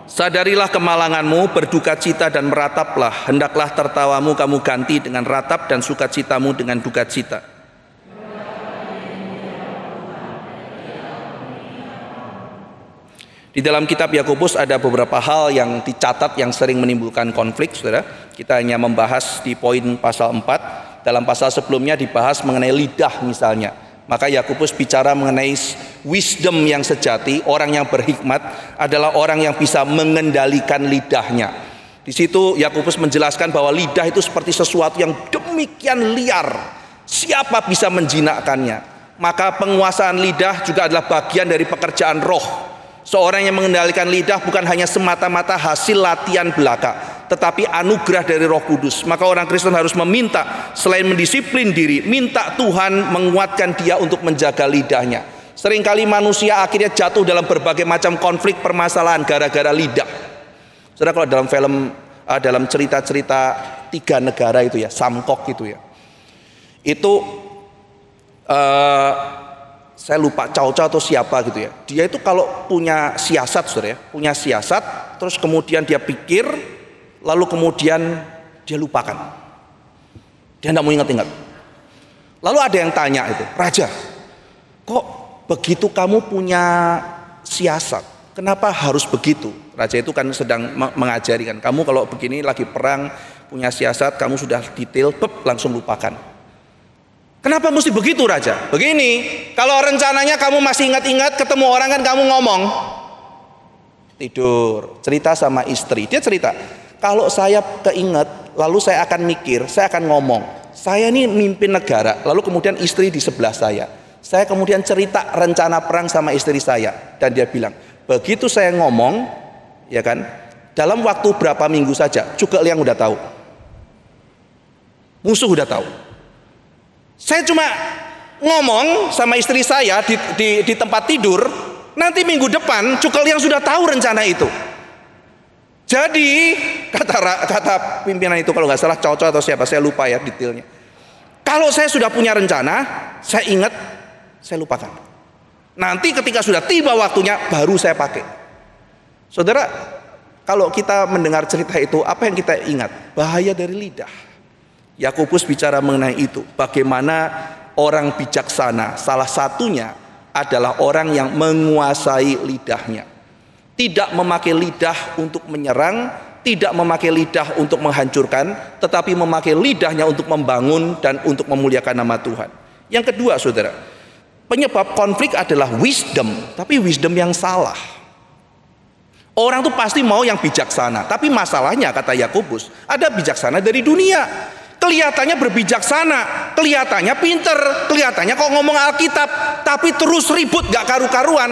Sadarilah kemalanganmu, berduka cita dan merataplah. Hendaklah tertawamu kamu ganti dengan ratap dan sukacitamu dengan duka cita. Di dalam kitab Yakobus ada beberapa hal yang dicatat yang sering menimbulkan konflik, saudara. Kita hanya membahas di poin pasal 4. Dalam pasal sebelumnya dibahas mengenai lidah misalnya. Maka Yakobus bicara mengenai wisdom yang sejati. Orang yang berhikmat adalah orang yang bisa mengendalikan lidahnya. Di situ Yakobus menjelaskan bahwa lidah itu seperti sesuatu yang demikian liar. Siapa bisa menjinakkannya? Maka penguasaan lidah juga adalah bagian dari pekerjaan roh. Seorang yang mengendalikan lidah bukan hanya semata-mata hasil latihan belaka, tetapi anugerah dari Roh Kudus. Maka orang Kristen harus meminta, selain mendisiplin diri, minta Tuhan menguatkan dia untuk menjaga lidahnya. Seringkali manusia akhirnya jatuh dalam berbagai macam konflik permasalahan gara-gara lidah. Saudara, kalau dalam film, dalam cerita-cerita 3 negara itu ya, Samkok itu ya, itu saya lupa Cao Cao atau siapa gitu ya. Dia itu kalau punya siasat, saudara ya, punya siasat, terus kemudian dia pikir, lalu kemudian dia lupakan. Dia tidak mau ingat-ingat. Lalu ada yang tanya itu, Raja, kok begitu kamu punya siasat, kenapa harus begitu? Raja itu kan sedang mengajari kan, kamu kalau begini lagi perang, punya siasat, kamu sudah detail, langsung lupakan. Kenapa mesti begitu, Raja? Begini, kalau rencananya kamu masih ingat-ingat, ketemu orang kan kamu ngomong, tidur, cerita sama istri. Dia cerita, kalau saya keinget, lalu saya akan mikir, saya akan ngomong, saya ini mimpin negara, lalu kemudian istri di sebelah saya kemudian cerita rencana perang sama istri saya, dan dia bilang, begitu saya ngomong, ya kan, dalam waktu berapa minggu saja, Cugek Liang udah tahu, musuh udah tahu. Saya cuma ngomong sama istri saya di tempat tidur, nanti minggu depan Cugek Liang sudah tahu rencana itu. Jadi kata pimpinan itu, kalau nggak salah Cao Cao atau siapa, saya lupa ya detailnya. Kalau saya sudah punya rencana, saya ingat, saya lupakan. Nanti ketika sudah tiba waktunya, baru saya pakai. Saudara, kalau kita mendengar cerita itu, apa yang kita ingat? Bahaya dari lidah. Yakobus bicara mengenai itu, bagaimana orang bijaksana, salah satunya adalah orang yang menguasai lidahnya. Tidak memakai lidah untuk menyerang, tidak memakai lidah untuk menghancurkan, tetapi memakai lidahnya untuk membangun dan untuk memuliakan nama Tuhan. Yang kedua, saudara, penyebab konflik adalah wisdom, tapi wisdom yang salah. Orang tuh pasti mau yang bijaksana, tapi masalahnya kata Yakobus, ada bijaksana dari dunia. Kelihatannya berbijaksana, kelihatannya pinter, kelihatannya kok ngomong Alkitab, tapi terus ribut gak karu-karuan.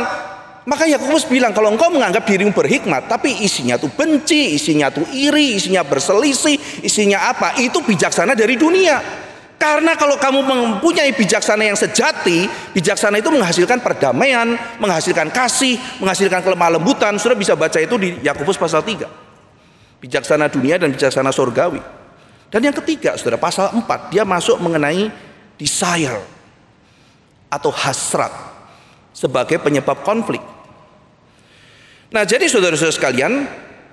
Maka Yakobus bilang, kalau engkau menganggap dirimu berhikmat, tapi isinya tuh benci, isinya tuh iri, isinya berselisih, isinya apa, itu bijaksana dari dunia. Karena kalau kamu mempunyai bijaksana yang sejati, bijaksana itu menghasilkan perdamaian, menghasilkan kasih, menghasilkan kelemah lembutan. Sudah bisa baca itu di Yakobus pasal 3. Bijaksana dunia dan bijaksana surgawi. Dan yang ketiga, saudara, pasal 4, dia masuk mengenai desire atau hasrat sebagai penyebab konflik. Nah, jadi saudara-saudara sekalian,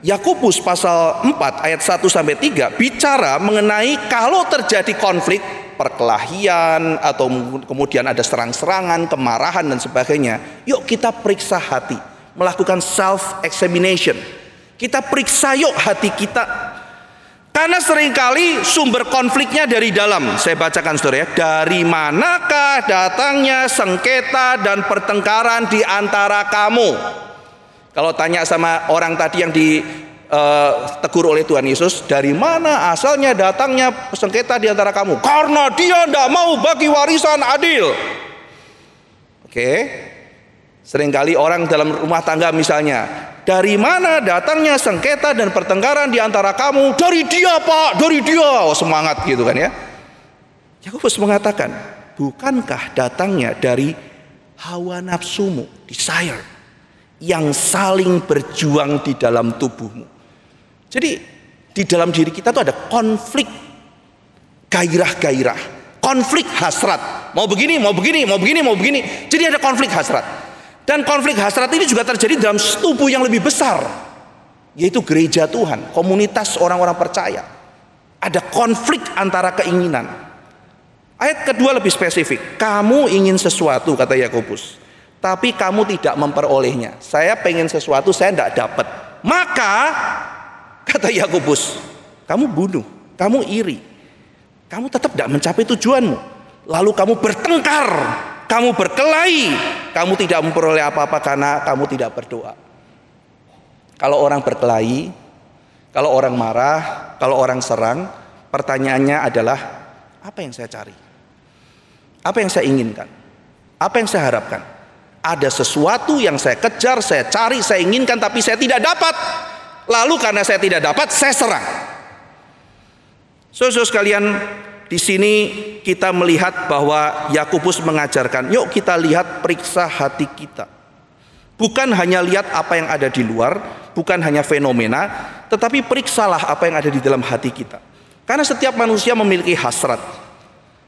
Yakobus pasal 4 ayat 1-3 bicara mengenai kalau terjadi konflik, perkelahian, atau kemudian ada serang-serangan, kemarahan dan sebagainya, yuk kita periksa hati. melakukan self examination. Kita periksa yuk hati kita. Karena seringkali sumber konfliknya dari dalam. Saya bacakan saudara ya. Dari manakah datangnya sengketa dan pertengkaran di antara kamu? Kalau tanya sama orang tadi yang ditegur oleh Tuhan Yesus, dari mana asalnya datangnya sengketa di antara kamu? Karena dia tidak mau bagi warisan adil. Oke. Seringkali orang dalam rumah tangga misalnya, dari mana datangnya sengketa dan pertengkaran di antara kamu? Dari dia Pak, dari dia. Oh, semangat gitu kan ya. Yakobus mengatakan, bukankah datangnya dari hawa nafsumu, desire, yang saling berjuang di dalam tubuhmu. Jadi di dalam diri kita tuh ada konflik gairah-gairah, konflik hasrat. Mau begini, mau begini, mau begini, mau begini. Jadi ada konflik hasrat. Dan konflik hasrat ini juga terjadi dalam tubuh yang lebih besar, yaitu gereja Tuhan, komunitas orang-orang percaya. Ada konflik antara keinginan. Ayat kedua lebih spesifik. Kamu ingin sesuatu, kata Yakobus, tapi kamu tidak memperolehnya. Saya pengen sesuatu, saya tidak dapat. Maka, kata Yakobus, kamu bunuh, kamu iri, kamu tetap tidak mencapai tujuanmu. Lalu kamu bertengkar, kamu berkelahi, kamu tidak memperoleh apa-apa karena kamu tidak berdoa. Kalau orang berkelahi, kalau orang marah, kalau orang serang, pertanyaannya adalah, apa yang saya cari? Apa yang saya inginkan? Apa yang saya harapkan? Ada sesuatu yang saya kejar, saya cari, saya inginkan, tapi saya tidak dapat. Lalu karena saya tidak dapat, saya serang. Saudara sekalian, di sini kita melihat bahwa Yakobus mengajarkan, yuk kita lihat, periksa hati kita. Bukan hanya lihat apa yang ada di luar, bukan hanya fenomena, tetapi periksalah apa yang ada di dalam hati kita. Karena setiap manusia memiliki hasrat.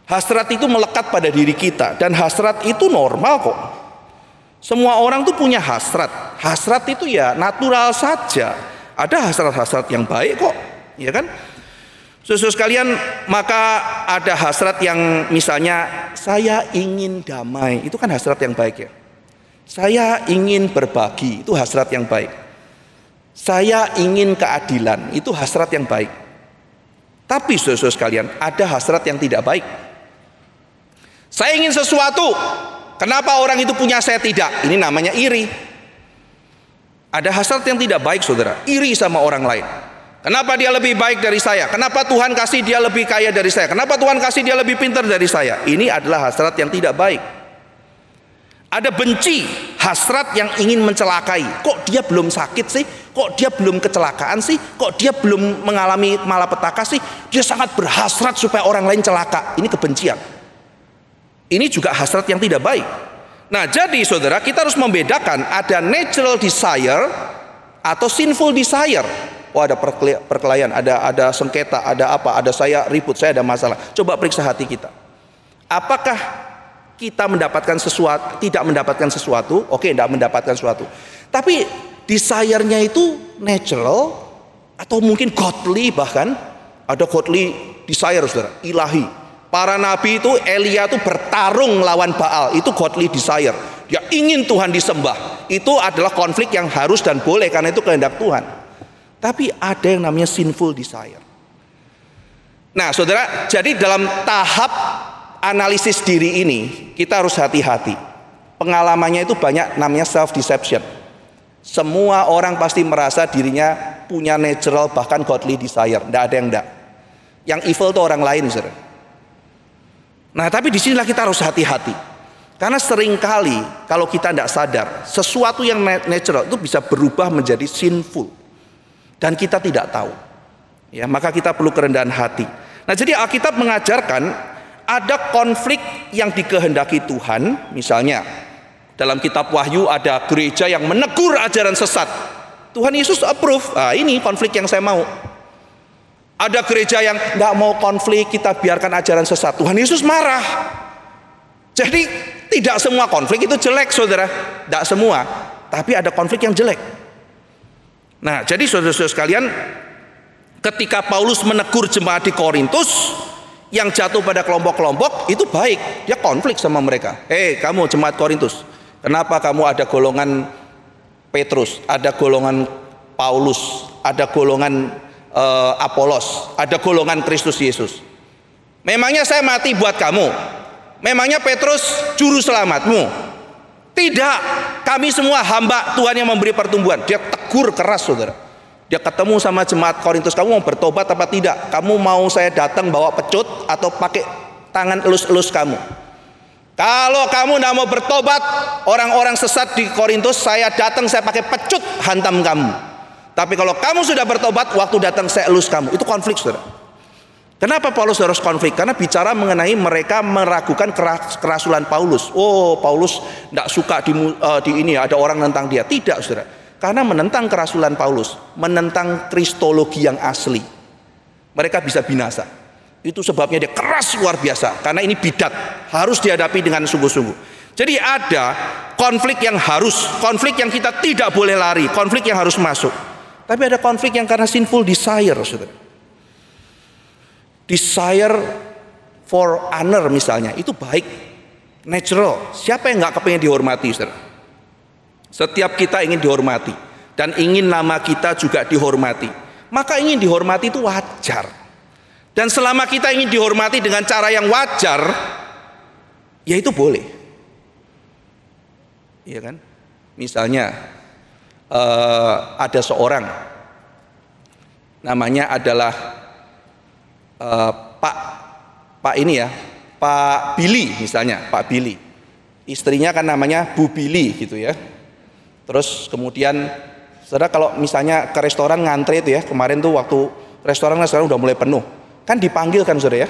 Hasrat itu melekat pada diri kita, dan hasrat itu normal kok. Semua orang tuh punya hasrat. Hasrat itu ya natural saja. Ada hasrat-hasrat yang baik kok, ya kan? Saudara sekalian, maka ada hasrat yang misalnya saya ingin damai, itu kan hasrat yang baik ya. Saya ingin berbagi, itu hasrat yang baik. Saya ingin keadilan, itu hasrat yang baik. Tapi saudara sekalian, ada hasrat yang tidak baik. Saya ingin sesuatu, kenapa orang itu punya saya tidak? Ini namanya iri. Ada hasrat yang tidak baik saudara, iri sama orang lain. Kenapa dia lebih baik dari saya? Kenapa Tuhan kasih dia lebih kaya dari saya? Kenapa Tuhan kasih dia lebih pintar dari saya? Ini adalah hasrat yang tidak baik. Ada benci, hasrat yang ingin mencelakai. Kok dia belum sakit sih? Kok dia belum kecelakaan sih? Kok dia belum mengalami malapetaka sih? Dia sangat berhasrat supaya orang lain celaka. Ini kebencian. Ini juga hasrat yang tidak baik. Nah, jadi saudara, kita harus membedakan ada natural desire atau sinful desire. Oh, ada perkelahian, ada sengketa, ada apa, ada saya ribut, saya ada masalah. Coba periksa hati kita. Apakah kita mendapatkan sesuatu, tidak mendapatkan sesuatu? Oke, tidak mendapatkan sesuatu. Tapi desire-nya itu natural atau mungkin godly, bahkan ada godly desire, saudara, ilahi. Para nabi itu, Elia itu bertarung melawan Baal, itu godly desire. Dia ingin Tuhan disembah. Itu adalah konflik yang harus dan boleh karena itu kehendak Tuhan. Tapi ada yang namanya sinful desire. Nah saudara, jadi dalam tahap analisis diri ini kita harus hati-hati. Pengalamannya itu banyak, namanya self deception. Semua orang pasti merasa dirinya punya natural bahkan godly desire. Tidak ada yang tidak. Yang evil itu orang lain saudara. Nah tapi disinilah kita harus hati-hati. Karena seringkali kalau kita tidak sadar, sesuatu yang natural itu bisa berubah menjadi sinful. Dan kita tidak tahu, ya, maka kita perlu kerendahan hati. Nah, jadi Alkitab mengajarkan ada konflik yang dikehendaki Tuhan. Misalnya dalam kitab Wahyu ada gereja yang menegur ajaran sesat. Tuhan Yesus approve. Ini konflik yang saya mau. Ada gereja yang nggak mau konflik, kita biarkan ajaran sesat. Tuhan Yesus marah. Jadi tidak semua konflik itu jelek, saudara. Tidak semua, tapi ada konflik yang jelek. Nah, jadi saudara-saudara sekalian, ketika Paulus menegur jemaat di Korintus yang jatuh pada kelompok-kelompok, itu baik. Dia konflik sama mereka. Kamu jemaat Korintus, kenapa kamu ada golongan Petrus, ada golongan Paulus, ada golongan Apolos, ada golongan Kristus Yesus. Memangnya saya mati buat kamu? Memangnya Petrus juru selamatmu? Tidak, kami semua hamba Tuhan yang memberi pertumbuhan. Dia tegur keras, saudara. Dia ketemu sama jemaat Korintus, kamu mau bertobat apa tidak? Kamu mau saya datang bawa pecut atau pakai tangan elus-elus kamu? Kalau kamu tidak mau bertobat, orang-orang sesat di Korintus, saya datang, saya pakai pecut hantam kamu. Tapi kalau kamu sudah bertobat, waktu datang saya elus kamu. Itu konflik, saudara. Kenapa Paulus harus konflik? Karena bicara mengenai mereka meragukan kerasulan Paulus. Oh, Paulus tidak suka di ini ada orang menentang dia. Tidak, saudara. Karena menentang kerasulan Paulus, menentang kristologi yang asli, mereka bisa binasa. Itu sebabnya dia keras luar biasa. Karena ini bidat, harus dihadapi dengan sungguh-sungguh. Jadi ada konflik yang konflik yang kita tidak boleh lari, konflik yang harus masuk. Tapi ada konflik yang karena sinful desire, saudara. Desire for honor misalnya, itu baik, natural. Siapa yang nggak kepengen dihormati, saudara? Setiap kita ingin dihormati dan ingin nama kita juga dihormati. Maka ingin dihormati itu wajar. Dan selama kita ingin dihormati dengan cara yang wajar, ya itu boleh. Iya kan? Misalnya ada seorang namanya adalah Pak ini ya, Pak Billy misalnya, Pak Billy. Istrinya kan namanya Bu Billy gitu ya. Terus kemudian saudara kalau misalnya ke restoran ngantri itu ya, kemarin tuh waktu restoran sekarang udah mulai penuh, kan dipanggil kan saudara ya,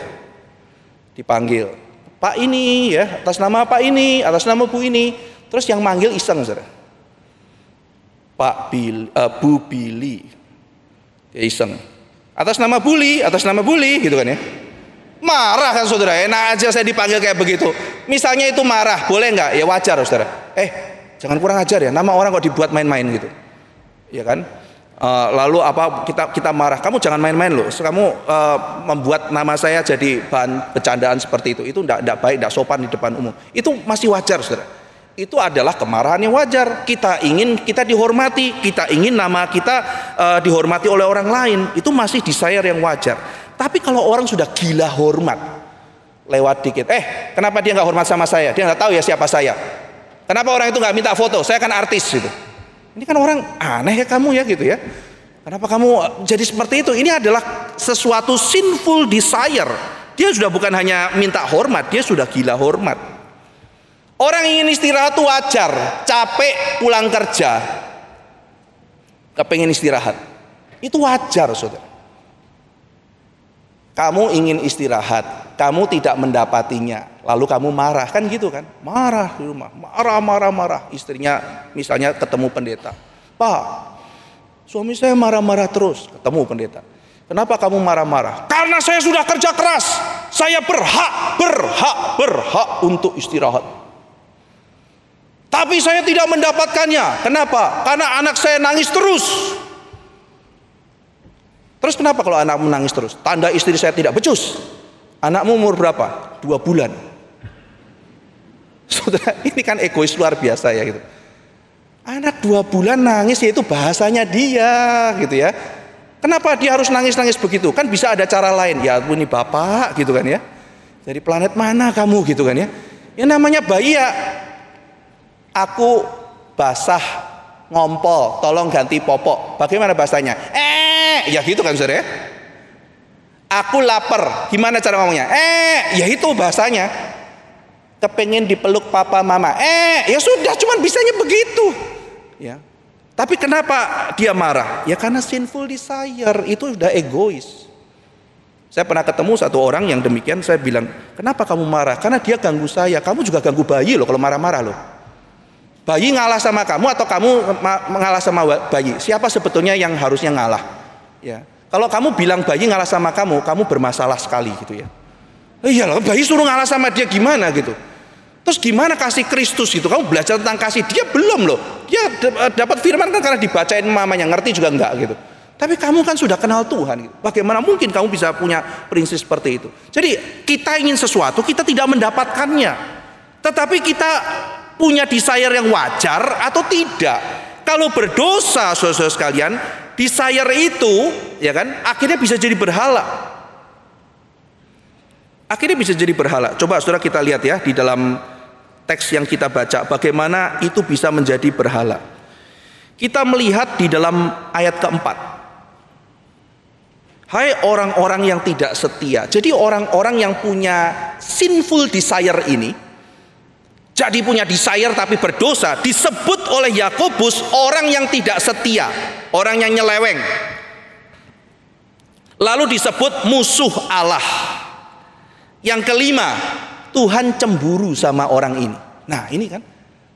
dipanggil Pak ini ya, atas nama Pak ini, atas nama Bu ini. Terus yang manggil iseng saudara, Bu Billy, dia iseng, atas nama Bully, atas nama Bully gitu kan ya. Marah kan saudara, enak aja saya dipanggil kayak begitu. Misalnya itu marah, boleh nggak? Ya wajar saudara. Jangan kurang ajar ya, nama orang kok dibuat main-main gitu, ya kan? Lalu apa kita marah, kamu jangan main-main loh, kamu membuat nama saya jadi bahan bercandaan seperti itu tidak baik, tidak sopan di depan umum. Itu masih wajar saudara. Itu adalah kemarahan yang wajar. Kita ingin kita dihormati, kita ingin nama kita dihormati oleh orang lain, itu masih desire yang wajar. Tapi kalau orang sudah gila hormat, lewat dikit, kenapa dia nggak hormat sama saya? Dia nggak tahu ya siapa saya. Kenapa orang itu nggak minta foto? Saya kan artis gitu. Ini kan orang aneh ya kamu ya gitu ya. Kenapa kamu jadi seperti itu? Ini adalah sesuatu sinful desire. Dia sudah bukan hanya minta hormat, dia sudah gila hormat. Orang ingin istirahat itu wajar. Capek pulang kerja, kepengen istirahat, itu wajar saudara. Kamu ingin istirahat, kamu tidak mendapatinya, lalu kamu marah, kan gitu kan? Marah di rumah, marah. Istrinya misalnya ketemu pendeta, Pak, suami saya marah-marah terus. Ketemu pendeta, kenapa kamu marah-marah? Karena saya sudah kerja keras, saya berhak untuk istirahat. Tapi saya tidak mendapatkannya. Kenapa? Karena anak saya nangis terus. Terus kenapa kalau anakmu nangis terus? Tanda istri saya tidak becus. Anakmu umur berapa? 2 bulan. Saudara, ini kan egois luar biasa ya gitu. Anak 2 bulan nangis, ya itu bahasanya dia gitu ya. Kenapa dia harus nangis-nangis begitu? Kan bisa ada cara lain. Ya ini bapak gitu kan ya. Dari planet mana kamu gitu kan ya. Yang namanya bayi ya, aku basah ngompol, tolong ganti popok. Bagaimana bahasanya? Ya gitu kan saudara ya. Aku lapar, gimana cara ngomongnya? Ya itu bahasanya. Kepengen dipeluk papa mama. Ya sudah, cuman bisanya begitu. Ya. Tapi kenapa dia marah? Ya karena sinful desire, itu udah egois. Saya pernah ketemu satu orang yang demikian, saya bilang, kenapa kamu marah? Karena dia ganggu saya. Kamu juga ganggu bayi loh kalau marah-marah loh. Bayi ngalah sama kamu atau kamu mengalah sama bayi? Siapa sebetulnya yang harusnya ngalah? Ya, kalau kamu bilang bayi ngalah sama kamu bermasalah sekali gitu ya. Iyalah, bayi suruh ngalah sama dia gimana gitu. Terus gimana kasih Kristus gitu? Kamu belajar tentang kasih, dia belum loh. Dia dapat firman kan karena dibacain mamanya, ngerti juga enggak gitu. Tapi kamu kan sudah kenal Tuhan gitu. Bagaimana mungkin kamu bisa punya prinsip seperti itu? Jadi kita ingin sesuatu, kita tidak mendapatkannya. Tetapi kita punya desire yang wajar atau tidak. Kalau berdosa, saudara sekalian, desire itu, ya kan, akhirnya bisa jadi berhala. Akhirnya bisa jadi berhala. Coba saudara kita lihat ya di dalam teks yang kita baca, bagaimana itu bisa menjadi berhala. Kita melihat di dalam ayat keempat. Hai orang-orang yang tidak setia. Jadi orang-orang yang punya sinful desire ini, jadi punya desire tapi berdosa, disebut oleh Yakobus orang yang tidak setia, orang yang nyeleweng. Lalu disebut musuh Allah. Yang kelima, Tuhan cemburu sama orang ini. Nah ini kan,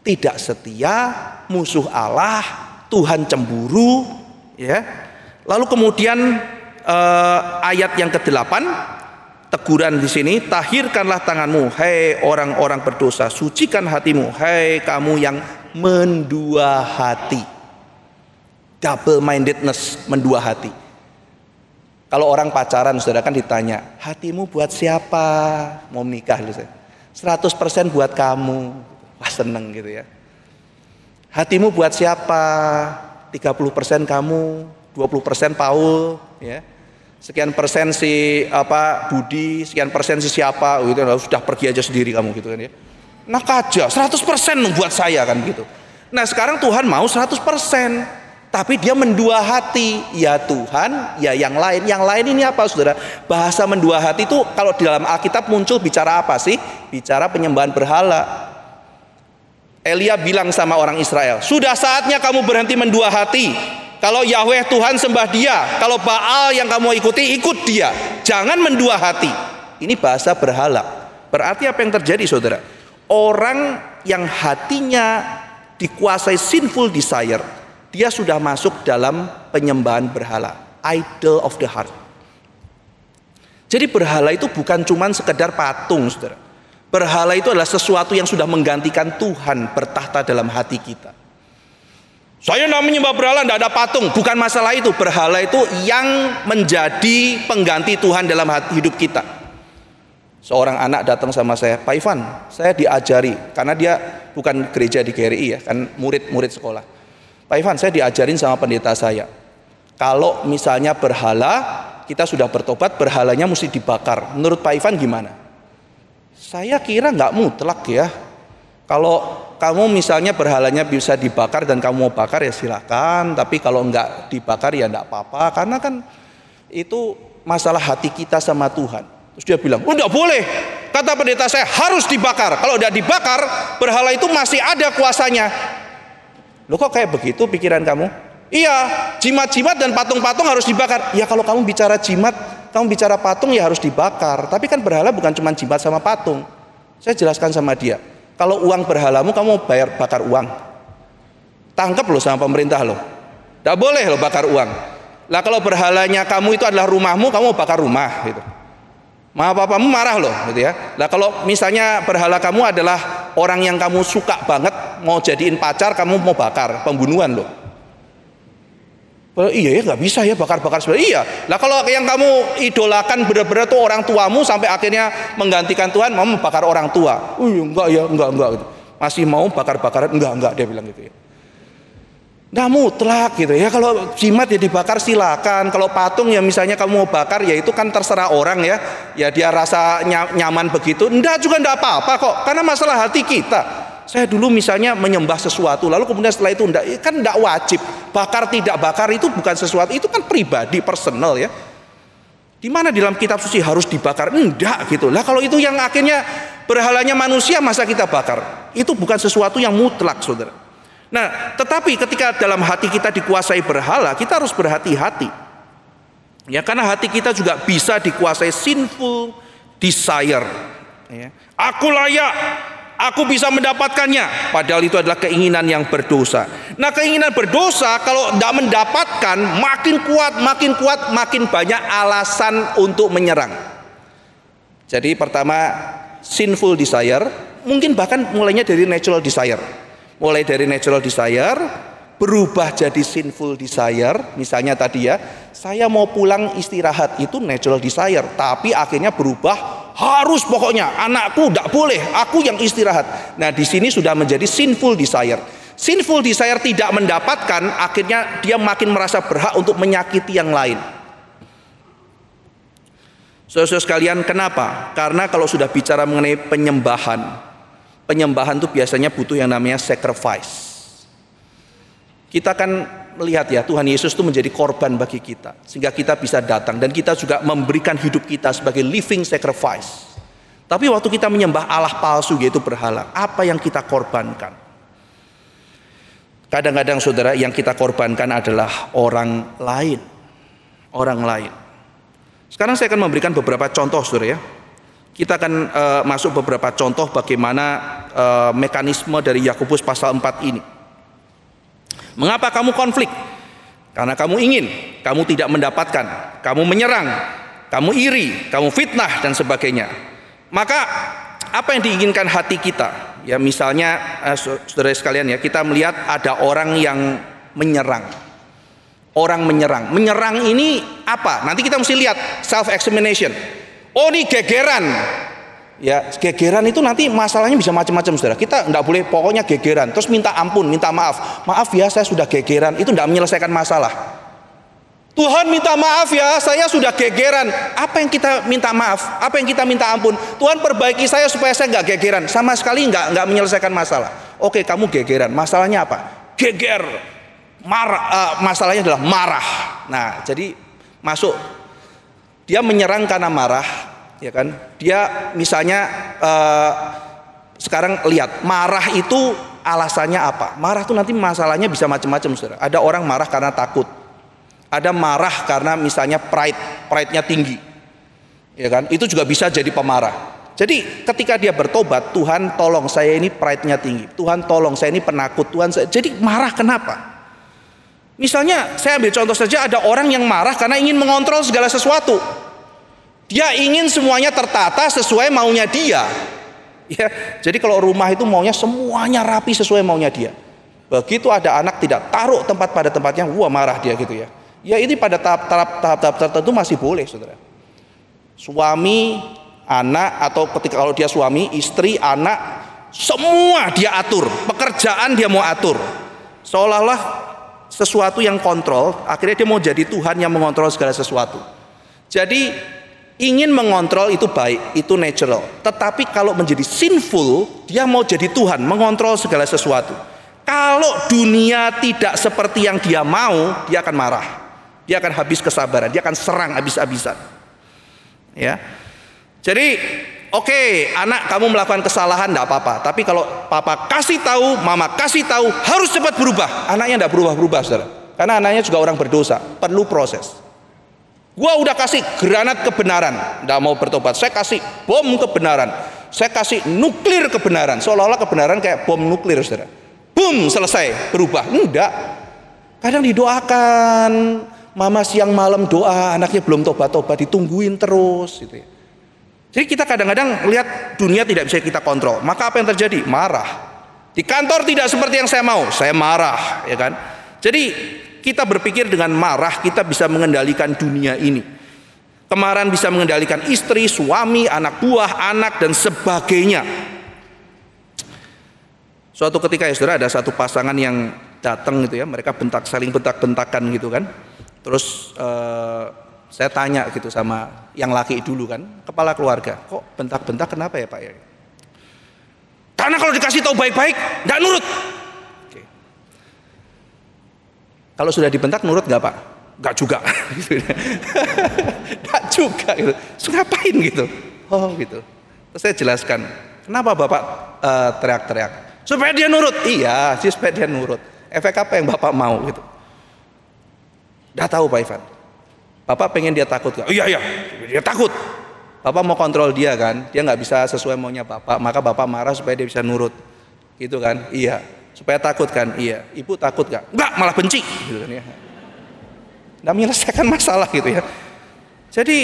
tidak setia, musuh Allah, Tuhan cemburu, ya. Lalu kemudian ayat yang ke-8, teguran di sini, tahirkanlah tanganmu, hai orang-orang berdosa, sucikan hatimu, hai kamu yang mendua hati. Double mindedness, mendua hati. Kalau orang pacaran, saudara kan ditanya, hatimu buat siapa? Mau menikah, 100% buat kamu. Wah seneng gitu ya. Hatimu buat siapa? 30% kamu, 20% Paul, ya. Sekian persen si Budi, sekian persen si siapa, gitu, sudah pergi aja sendiri kamu gitu kan ya. Nah aja 100% buat saya kan gitu. Nah sekarang Tuhan mau 100%, tapi dia mendua hati. Ya Tuhan, ya yang lain. Yang lain ini apa saudara? Bahasa mendua hati itu kalau di dalam Alkitab muncul bicara apa sih? Bicara penyembahan berhala. Elia bilang sama orang Israel, sudah saatnya kamu berhenti mendua hati. Kalau Yahweh Tuhan sembah dia, kalau Baal yang kamu ikuti, ikut dia. Jangan mendua hati. Ini bahasa berhala. Berarti apa yang terjadi saudara? Orang yang hatinya dikuasai sinful desire, dia sudah masuk dalam penyembahan berhala, idol of the heart. Jadi berhala itu bukan cuma sekedar patung saudara. Berhala itu adalah sesuatu yang sudah menggantikan Tuhan bertahta dalam hati kita. Saya tidak menyembah berhala, tidak ada patung. Bukan masalah itu. Berhala itu yang menjadi pengganti Tuhan dalam hidup kita. Seorang anak datang sama saya, Pak Ivan, saya diajari, karena dia bukan gereja di GRI ya, kan murid-murid sekolah. Pak Ivan, saya diajarin sama pendeta saya, kalau misalnya berhala, kita sudah bertobat, berhalanya mesti dibakar. Menurut Pak Ivan gimana? Saya kira nggak mutlak ya. Kalau kamu misalnya berhalanya bisa dibakar dan kamu mau bakar ya silakan, tapi kalau nggak dibakar ya nggak apa-apa, karena kan itu masalah hati kita sama Tuhan. Terus dia bilang, oh nggak boleh, kata pendeta saya harus dibakar. Kalau udah dibakar, berhala itu masih ada kuasanya. Loh kok kayak begitu pikiran kamu? Iya, jimat-jimat dan patung-patung harus dibakar. Ya kalau kamu bicara jimat, kamu bicara patung ya harus dibakar. Tapi kan berhala bukan cuma jimat sama patung. Saya jelaskan sama dia. Kalau uang berhalamu kamu bayar bakar uang, tangkap loh sama pemerintah loh, tidak boleh loh bakar uang. Lah kalau berhalanya kamu itu adalah rumahmu, kamu bakar rumah gitu. Bapamu marah loh gitu ya. Lah kalau misalnya berhala kamu adalah orang yang kamu suka banget, mau jadiin pacar, kamu mau bakar, pembunuhan loh. Iya ya nggak bisa ya bakar-bakar sebenarnya. Iya. Lah kalau yang kamu idolakan benar-benar tuh orang tuamu sampai akhirnya menggantikan Tuhan, mau membakar orang tua. Enggak ya, enggak gitu. Masih mau bakar-bakaran? Enggak dia bilang gitu ya. Nggak mutlak gitu ya. Kalau jimat ya dibakar silakan. Kalau patung ya misalnya kamu mau bakar ya itu kan terserah orang ya. Ya dia rasa nyaman begitu. Enggak juga enggak apa-apa kok. Karena masalah hati kita. Saya dulu misalnya menyembah sesuatu, lalu kemudian setelah itu kan enggak wajib. Bakar tidak bakar itu bukan sesuatu, itu kan pribadi, personal ya. Di mana di dalam kitab suci harus dibakar? Enggak gitu. Lah kalau itu yang akhirnya berhalanya manusia, masa kita bakar? Itu bukan sesuatu yang mutlak saudara. Nah tetapi ketika dalam hati kita dikuasai berhala, kita harus berhati-hati. Ya karena hati kita juga bisa dikuasai sinful desire. Ya. Aku layak, aku bisa mendapatkannya, padahal itu adalah keinginan yang berdosa. Nah keinginan berdosa kalau tidak mendapatkan, makin kuat, makin banyak alasan untuk menyerang. Jadi pertama sinful desire, mungkin bahkan mulainya dari natural desire. Mulai dari natural desire berubah jadi sinful desire. Misalnya tadi ya, saya mau pulang istirahat, itu natural desire, tapi akhirnya berubah harus pokoknya anakku tidak boleh, aku yang istirahat. Nah di sini sudah menjadi sinful desire. Sinful desire tidak mendapatkan, akhirnya dia makin merasa berhak untuk menyakiti yang lain. Saudara-saudara sekalian, kenapa? Karena kalau sudah bicara mengenai penyembahan itu biasanya butuh yang namanya sacrifice. Kita kan melihat ya, Tuhan Yesus itu menjadi korban bagi kita, sehingga kita bisa datang dan kita juga memberikan hidup kita sebagai living sacrifice. Tapi waktu kita menyembah Allah palsu yaitu berhala, apa yang kita korbankan? Kadang-kadang saudara, yang kita korbankan adalah orang lain. Orang lain. Sekarang saya akan memberikan beberapa contoh saudara ya. Kita akan masuk beberapa contoh bagaimana mekanisme dari Yakobus pasal 4 ini. Mengapa kamu konflik? Karena kamu ingin, kamu tidak mendapatkan, kamu menyerang, kamu iri, kamu fitnah dan sebagainya. Maka apa yang diinginkan hati kita? Ya misalnya saudara sekalian ya, kita melihat ada orang yang menyerang. Orang menyerang. Menyerang ini apa? Nanti kita mesti lihat self examination. Oh ini gegeran. Ya gegeran itu nanti masalahnya bisa macam-macam saudara. Kita enggak boleh pokoknya gegeran terus minta ampun, minta maaf. Maaf ya saya sudah gegeran, itu enggak menyelesaikan masalah. Tuhan minta maaf ya, saya sudah gegeran. Apa yang kita minta maaf? Apa yang kita minta ampun? Tuhan perbaiki saya supaya saya nggak gegeran. Sama sekali nggak menyelesaikan masalah. Oke, kamu gegeran. Masalahnya apa? Geger, marah. Masalahnya adalah marah. Nah, jadi masuk. Dia menyerang karena marah, ya kan? Dia misalnya sekarang lihat, marah itu alasannya apa? Marah itu nanti masalahnya bisa macam-macam, saudara. Ada orang marah karena takut. Ada marah karena misalnya pride-nya tinggi, ya kan? Itu juga bisa jadi pemarah. Jadi ketika dia bertobat, Tuhan tolong saya ini pride-nya tinggi, Tuhan tolong saya ini penakut, Tuhan saya. Jadi marah kenapa? Misalnya saya ambil contoh saja, ada orang yang marah karena ingin mengontrol segala sesuatu. Dia ingin semuanya tertata sesuai maunya dia. Ya, jadi kalau rumah itu maunya semuanya rapi sesuai maunya dia. Begitu ada anak tidak taruh tempat pada tempatnya, wah marah dia gitu ya. Ya ini pada tahap tertentu masih boleh saudara. Suami, anak, atau ketika kalau dia suami, istri, anak, semua dia atur. Pekerjaan dia mau atur. Seolah-olah sesuatu yang kontrol, akhirnya dia mau jadi Tuhan yang mengontrol segala sesuatu. Jadi ingin mengontrol itu baik, itu natural. Tetapi kalau menjadi sinful, dia mau jadi Tuhan, mengontrol segala sesuatu. Kalau dunia tidak seperti yang dia mau, dia akan marah. Dia akan habis kesabaran, dia akan serang habis-habisan. Ya. Jadi, oke, anak kamu melakukan kesalahan enggak apa-apa, tapi kalau papa kasih tahu, mama kasih tahu, harus cepat berubah. Anaknya enggak berubah-berubah, saudara. Karena anaknya juga orang berdosa, perlu proses. Gua udah kasih granat kebenaran, enggak mau bertobat. Saya kasih bom kebenaran. Saya kasih nuklir kebenaran. Seolah-olah kebenaran kayak bom nuklir, saudara. Boom, selesai, berubah. Enggak. Kadang didoakan, mama siang malam doa, anaknya belum tobat-tobat, ditungguin terus gitu ya. Jadi kita kadang-kadang lihat dunia tidak bisa kita kontrol. Maka apa yang terjadi? Marah. Di kantor tidak seperti yang saya mau, saya marah, ya kan? Jadi kita berpikir dengan marah kita bisa mengendalikan dunia ini. Kemarahan bisa mengendalikan istri, suami, anak buah, anak dan sebagainya. Suatu ketika ya saudara, ada satu pasangan yang datang gitu ya, mereka saling bentak-bentakan gitu kan. Terus saya tanya gitu sama yang laki dulu kan, kepala keluarga, kok bentak-bentak kenapa ya Pak ya? Karena kalau dikasih tahu baik-baik, nggak nurut. Oke. Kalau sudah dibentak nurut nggak Pak? Nggak juga. Nggak juga gitu. Sudah ngapain gitu? Oh gitu. Terus saya jelaskan, kenapa Bapak teriak-teriak? Supaya dia nurut. Iya, supaya dia nurut. Efek apa yang Bapak mau gitu? Udah tahu Pak Ivan. Bapak pengen dia takut gak? Iya, dia takut. Bapak mau kontrol dia kan, dia nggak bisa sesuai maunya Bapak, maka Bapak marah supaya dia bisa nurut. Gitu kan? Iya. Supaya takut kan? Iya. Ibu takut gak? Enggak, malah benci. Gitu kan ya. Nggak menyelesaikan masalah gitu ya. Jadi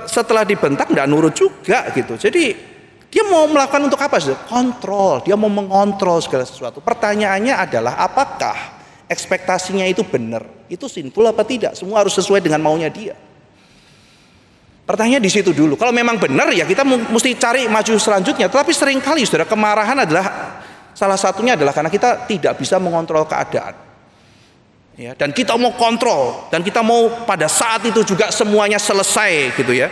setelah dibentak nggak nurut juga gitu. Jadi dia mau melakukan untuk apa sih? Kontrol. Dia mau mengontrol segala sesuatu. Pertanyaannya adalah apakah ekspektasinya itu benar? Itu sinful apa tidak? Semua harus sesuai dengan maunya dia. Pertanyaan di situ dulu. Kalau memang benar ya kita mesti cari maju selanjutnya. Tetapi seringkali saudara, kemarahan adalah Salah satunya adalah karena kita tidak bisa mengontrol keadaan. Ya, dan kita mau kontrol, dan kita mau pada saat itu juga semuanya selesai gitu ya.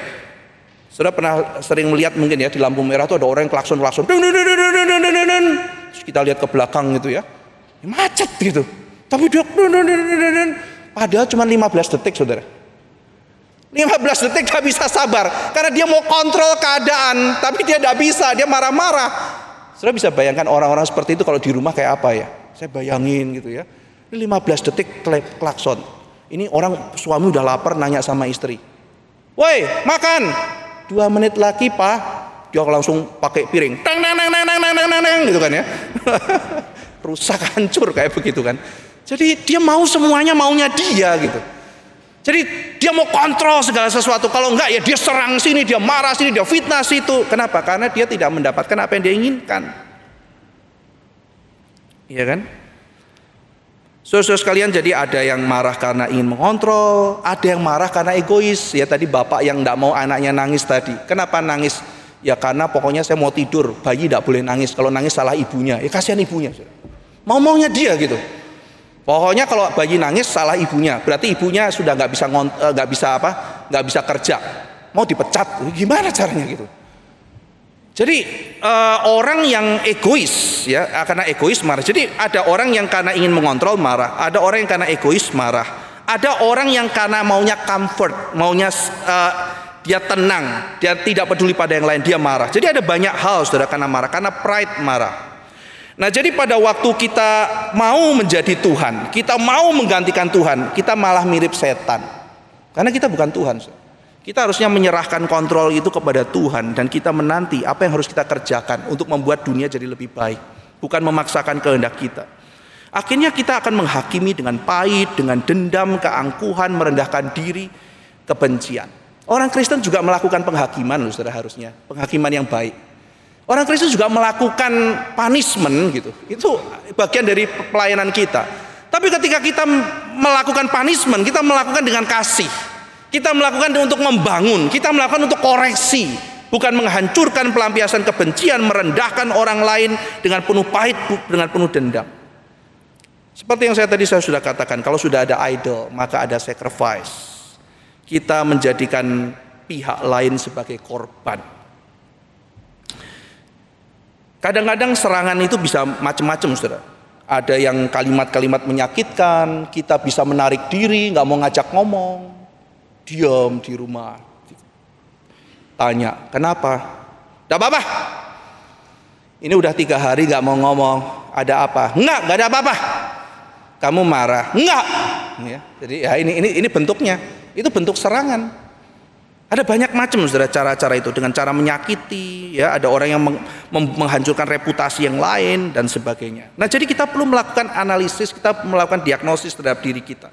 Saudara pernah sering melihat mungkin ya, di lampu merah itu ada orang yang klakson-klakson. Terus kita lihat ke belakang gitu ya, macet gitu. Tapi dia padahal cuma 15 detik saudara. 15 detik gak bisa sabar, karena dia mau kontrol keadaan, tapi dia gak bisa, dia marah-marah. Saudara bisa bayangkan orang-orang seperti itu kalau di rumah kayak apa ya? Saya bayangin gitu ya. Ini 15 detik klakson. Ini orang suami udah lapar nanya sama istri. Woi, makan. 2 menit lagi pak. Dia langsung pakai piring. Tang tang tang tang tang tang tang tang gitu kan ya. Rusak, hancur kayak begitu kan. Jadi dia mau semuanya maunya dia gitu. Jadi dia mau kontrol segala sesuatu. Kalau enggak ya dia serang sini, dia marah sini, dia fitnah situ. Kenapa? Karena dia tidak mendapatkan apa yang dia inginkan. Iya kan? Saudara sekalian, jadi ada yang marah karena ingin mengontrol, ada yang marah karena egois. Ya tadi bapak yang tidak mau anaknya nangis tadi. Kenapa nangis? Ya karena pokoknya saya mau tidur, bayi tidak boleh nangis. Kalau nangis salah ibunya, ya kasihan ibunya. Mau-maunya dia gitu. Pokoknya kalau bayi nangis salah ibunya, berarti ibunya sudah nggak bisa kerja, mau dipecat. Gimana caranya gitu? Jadi orang yang egois ya, karena egois marah. Jadi ada orang yang karena ingin mengontrol marah, ada orang yang karena egois marah, ada orang yang karena maunya comfort, maunya dia tenang, dia tidak peduli pada yang lain, dia marah. Jadi ada banyak hal saudara karena marah, karena pride marah. Nah jadi pada waktu kita mau menjadi Tuhan, kita mau menggantikan Tuhan, kita malah mirip setan, karena kita bukan Tuhan. Kita harusnya menyerahkan kontrol itu kepada Tuhan, dan kita menanti apa yang harus kita kerjakan untuk membuat dunia jadi lebih baik, bukan memaksakan kehendak kita. Akhirnya kita akan menghakimi dengan pahit, dengan dendam, keangkuhan, merendahkan diri, kebencian. Orang Kristen juga melakukan penghakiman loh saudara, harusnya penghakiman yang baik. Orang Kristen juga melakukan punishment gitu, itu bagian dari pelayanan kita. Tapi ketika kita melakukan punishment, kita melakukan dengan kasih. Kita melakukan untuk membangun, kita melakukan untuk koreksi, bukan menghancurkan, pelampiasan kebencian, merendahkan orang lain dengan penuh pahit, dengan penuh dendam. Seperti yang saya sudah katakan, kalau sudah ada idol, maka ada sacrifice. Kita menjadikan pihak lain sebagai korban. Kadang-kadang serangan itu bisa macam-macam, saudara. Ada yang kalimat-kalimat menyakitkan, kita bisa menarik diri, nggak mau ngajak ngomong. Diam di rumah, tanya kenapa? Tidak apa-apa. Ini udah 3 hari gak mau ngomong. Ada apa? Enggak ada apa-apa. Kamu marah? Enggak. Ya, jadi ya ini bentuknya. Itu bentuk serangan. Ada banyak macam saudara cara-cara itu, dengan cara menyakiti. Ya, ada orang yang menghancurkan reputasi yang lain dan sebagainya. Nah jadi kita perlu melakukan analisis, kita melakukan diagnosis terhadap diri kita.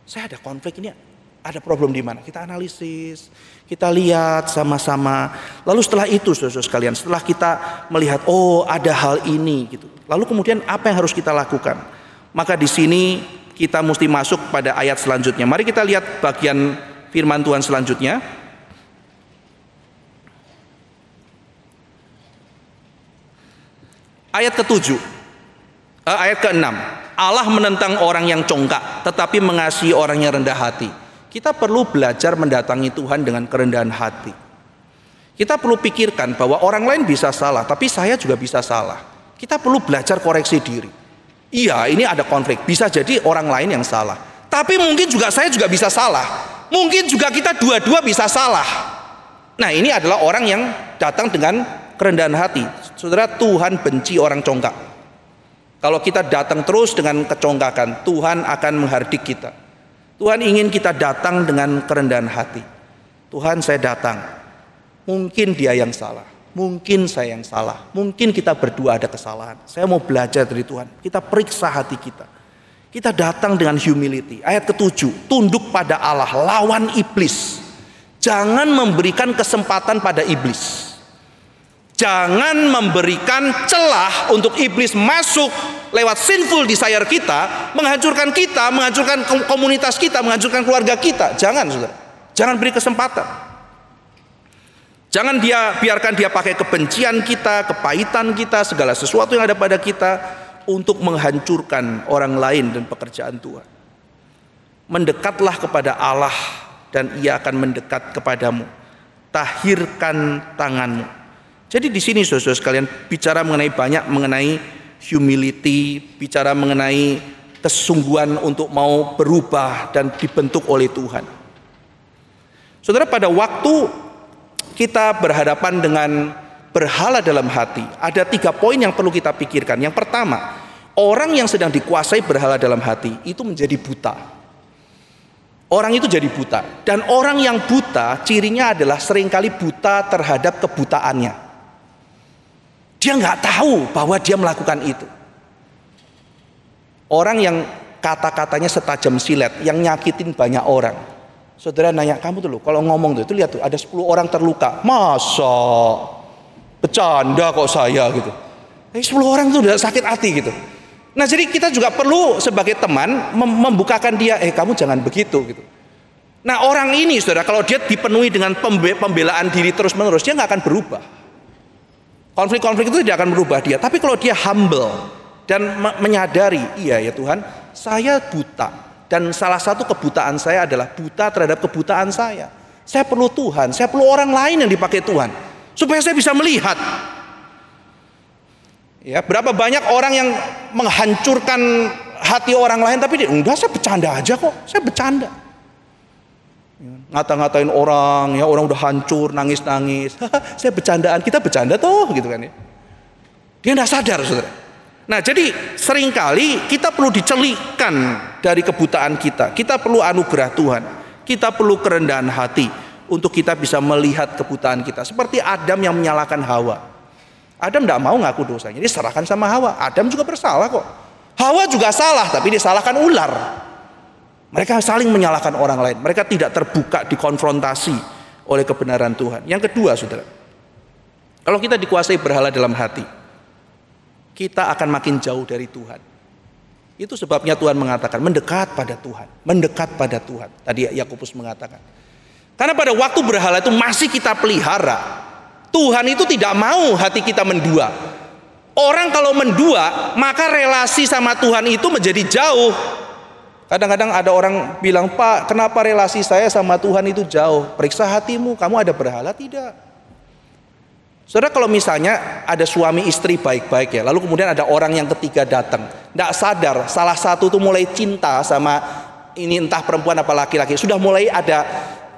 Saya ada konflik ini. Ada problem di mana? Kita analisis, kita lihat sama-sama. Lalu setelah itu, saudara sekalian, setelah kita melihat, oh ada hal ini, gitu. Lalu kemudian apa yang harus kita lakukan? Maka di sini kita mesti masuk pada ayat selanjutnya. Mari kita lihat bagian firman Tuhan selanjutnya. Ayat ke-7, ayat ke-6. Allah menentang orang yang congkak, tetapi mengasihi orang yang rendah hati. Kita perlu belajar mendatangi Tuhan dengan kerendahan hati. Kita perlu pikirkan bahwa orang lain bisa salah, tapi saya juga bisa salah. Kita perlu belajar koreksi diri. Iya, ini ada konflik. Bisa jadi orang lain yang salah, tapi mungkin juga saya juga bisa salah. Mungkin juga kita dua-dua bisa salah. Nah ini adalah orang yang datang dengan kerendahan hati. Saudara, Tuhan benci orang congkak. Kalau kita datang terus dengan kecongkakan, Tuhan akan menghardik kita. Tuhan ingin kita datang dengan kerendahan hati. Tuhan, saya datang. Mungkin dia yang salah, mungkin saya yang salah, mungkin kita berdua ada kesalahan. Saya mau belajar dari Tuhan. Kita periksa hati kita. Kita datang dengan humility. Ayat ke-7, tunduk pada Allah, lawan iblis. Jangan memberikan kesempatan pada iblis. Jangan memberikan celah untuk iblis masuk lewat sinful desire kita, menghancurkan komunitas kita, menghancurkan keluarga kita. Jangan, saudara. Jangan beri kesempatan. Jangan biarkan dia pakai kebencian kita, kepahitan kita, segala sesuatu yang ada pada kita untuk menghancurkan orang lain dan pekerjaan Tuhan. Mendekatlah kepada Allah dan Ia akan mendekat kepadamu. Tahirkan tanganmu. Jadi di sini saudara sekalian bicara banyak mengenai humility, bicara mengenai kesungguhan untuk mau berubah dan dibentuk oleh Tuhan. Saudara, pada waktu kita berhadapan dengan berhala dalam hati, ada 3 poin yang perlu kita pikirkan. Yang pertama, orang yang sedang dikuasai berhala dalam hati itu menjadi buta. Orang itu jadi buta. Dan orang yang buta cirinya adalah seringkali buta terhadap kebutaannya. Dia nggak tahu bahwa dia melakukan itu. Orang yang kata-katanya setajam silet, yang nyakitin banyak orang. Saudara nanya, kamu tuh loh, kalau ngomong tuh, lihat tuh, ada 10 orang terluka. Masa? Bercanda kok saya gitu. 10 orang tuh udah sakit hati gitu. Nah, jadi kita juga perlu sebagai teman membukakan dia, kamu jangan begitu gitu. Nah, orang ini saudara, kalau dia dipenuhi dengan pembelaan diri terus-menerus, dia nggak akan berubah. Konflik-konflik itu tidak akan merubah dia. Tapi kalau dia humble dan menyadari, iya ya Tuhan, saya buta. Dan salah satu kebutaan saya adalah buta terhadap kebutaan saya. Saya perlu Tuhan, saya perlu orang lain yang dipakai Tuhan supaya saya bisa melihat. Ya, berapa banyak orang yang menghancurkan hati orang lain, tapi dia, enggak, saya bercanda aja kok, saya bercanda. Ngata-ngatain orang, ya orang udah hancur, nangis-nangis. Saya bercandaan, kita bercanda toh, gitu kan ya. Dia enggak sadar, saudara. Nah, jadi seringkali kita perlu dicelikkan dari kebutaan kita. Kita perlu anugerah Tuhan. Kita perlu kerendahan hati untuk kita bisa melihat kebutaan kita. Seperti Adam yang menyalahkan Hawa. Adam tidak mau ngaku dosanya, dia serahkan sama Hawa. Adam juga bersalah kok. Hawa juga salah, tapi disalahkan ular. Mereka saling menyalahkan orang lain. Mereka tidak terbuka dikonfrontasi oleh kebenaran Tuhan. Yang kedua, saudara, kalau kita dikuasai berhala dalam hati, kita akan makin jauh dari Tuhan. Itu sebabnya Tuhan mengatakan mendekat pada Tuhan, mendekat pada Tuhan. Tadi Yakobus mengatakan. Karena pada waktu berhala itu masih kita pelihara, Tuhan itu tidak mau hati kita mendua. Orang kalau mendua, maka relasi sama Tuhan itu menjadi jauh. Kadang-kadang ada orang bilang, Pak, kenapa relasi saya sama Tuhan itu jauh? Periksa hatimu, kamu ada berhala tidak? Saudara, kalau misalnya ada suami istri baik-baik ya, lalu kemudian ada orang yang ketiga datang, tidak sadar, salah satu tuh mulai cinta sama ini, entah perempuan apa laki-laki, sudah mulai ada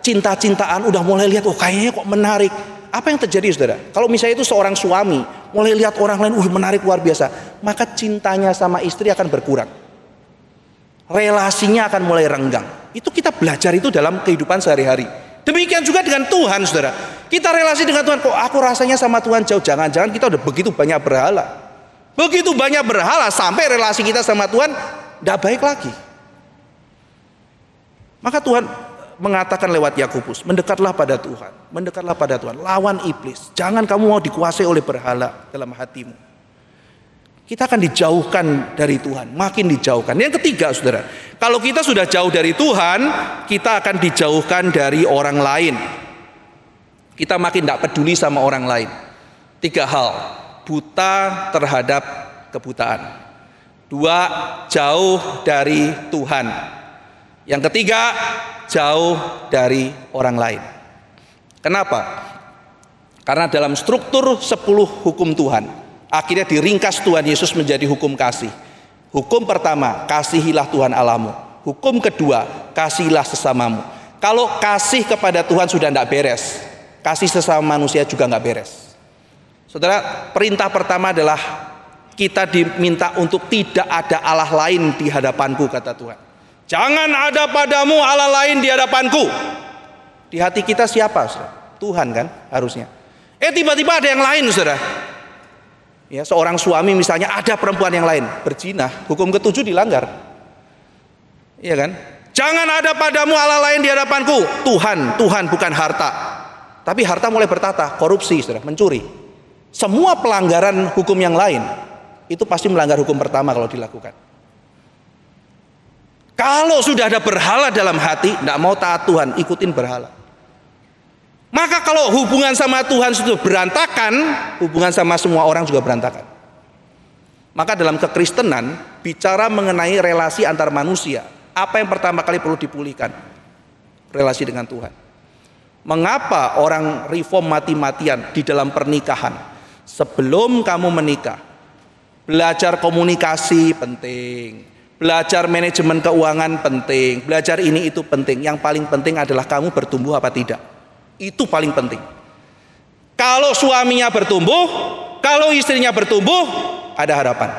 cinta-cintaan, udah mulai lihat, oh kayaknya kok menarik. Apa yang terjadi, saudara? Kalau misalnya itu seorang suami mulai lihat orang lain, menarik luar biasa, maka cintanya sama istri akan berkurang, relasinya akan mulai renggang. Itu kita belajar itu dalam kehidupan sehari-hari. Demikian juga dengan Tuhan, saudara. Kita relasi dengan Tuhan, kok aku rasanya sama Tuhan jauh. Jangan-jangan kita udah begitu banyak berhala. Begitu banyak berhala sampai relasi kita sama Tuhan tidak baik lagi. Maka Tuhan mengatakan lewat Yakobus, mendekatlah pada Tuhan. Mendekatlah pada Tuhan. Lawan iblis. Jangan kamu mau dikuasai oleh berhala dalam hatimu. Kita akan dijauhkan dari Tuhan, makin dijauhkan. Yang ketiga, saudara, kalau kita sudah jauh dari Tuhan, kita akan dijauhkan dari orang lain. Kita makin tidak peduli sama orang lain. 3 hal: buta terhadap kebutaan. 2, jauh dari Tuhan. Yang ketiga, jauh dari orang lain. Kenapa? Karena dalam struktur 10 hukum Tuhan, akhirnya diringkas Tuhan Yesus menjadi hukum kasih. Hukum pertama, kasihilah Tuhan Allahmu. Hukum kedua, kasihilah sesamamu. Kalau kasih kepada Tuhan sudah tidak beres, kasih sesama manusia juga nggak beres. Saudara, perintah pertama adalah kita diminta untuk tidak ada Allah lain di hadapanku, kata Tuhan. Jangan ada padamu Allah lain di hadapanku. Di hati kita siapa, saudara? Tuhan kan harusnya. Tiba-tiba ada yang lain, saudara. Ya, seorang suami misalnya ada perempuan yang lain berzina, hukum ke-7 dilanggar. Iya kan? Jangan ada padamu Allah lain di hadapanku. Tuhan bukan harta. Tapi harta mulai bertata, korupsi, saudara, mencuri. Semua pelanggaran hukum yang lain itu pasti melanggar hukum pertama kalau dilakukan. Kalau sudah ada berhala dalam hati, tidak mau taat Tuhan, ikutin berhala. Maka kalau hubungan sama Tuhan itu berantakan, hubungan sama semua orang juga berantakan. Maka dalam kekristenan, bicara mengenai relasi antar manusia, apa yang pertama kali perlu dipulihkan? Relasi dengan Tuhan. Mengapa orang reform mati-matian di dalam pernikahan? Sebelum kamu menikah, belajar komunikasi penting, belajar manajemen keuangan penting, belajar ini itu penting. Yang paling penting adalah kamu bertumbuh apa tidak. Itu paling penting. Kalau suaminya bertumbuh, kalau istrinya bertumbuh, ada harapan.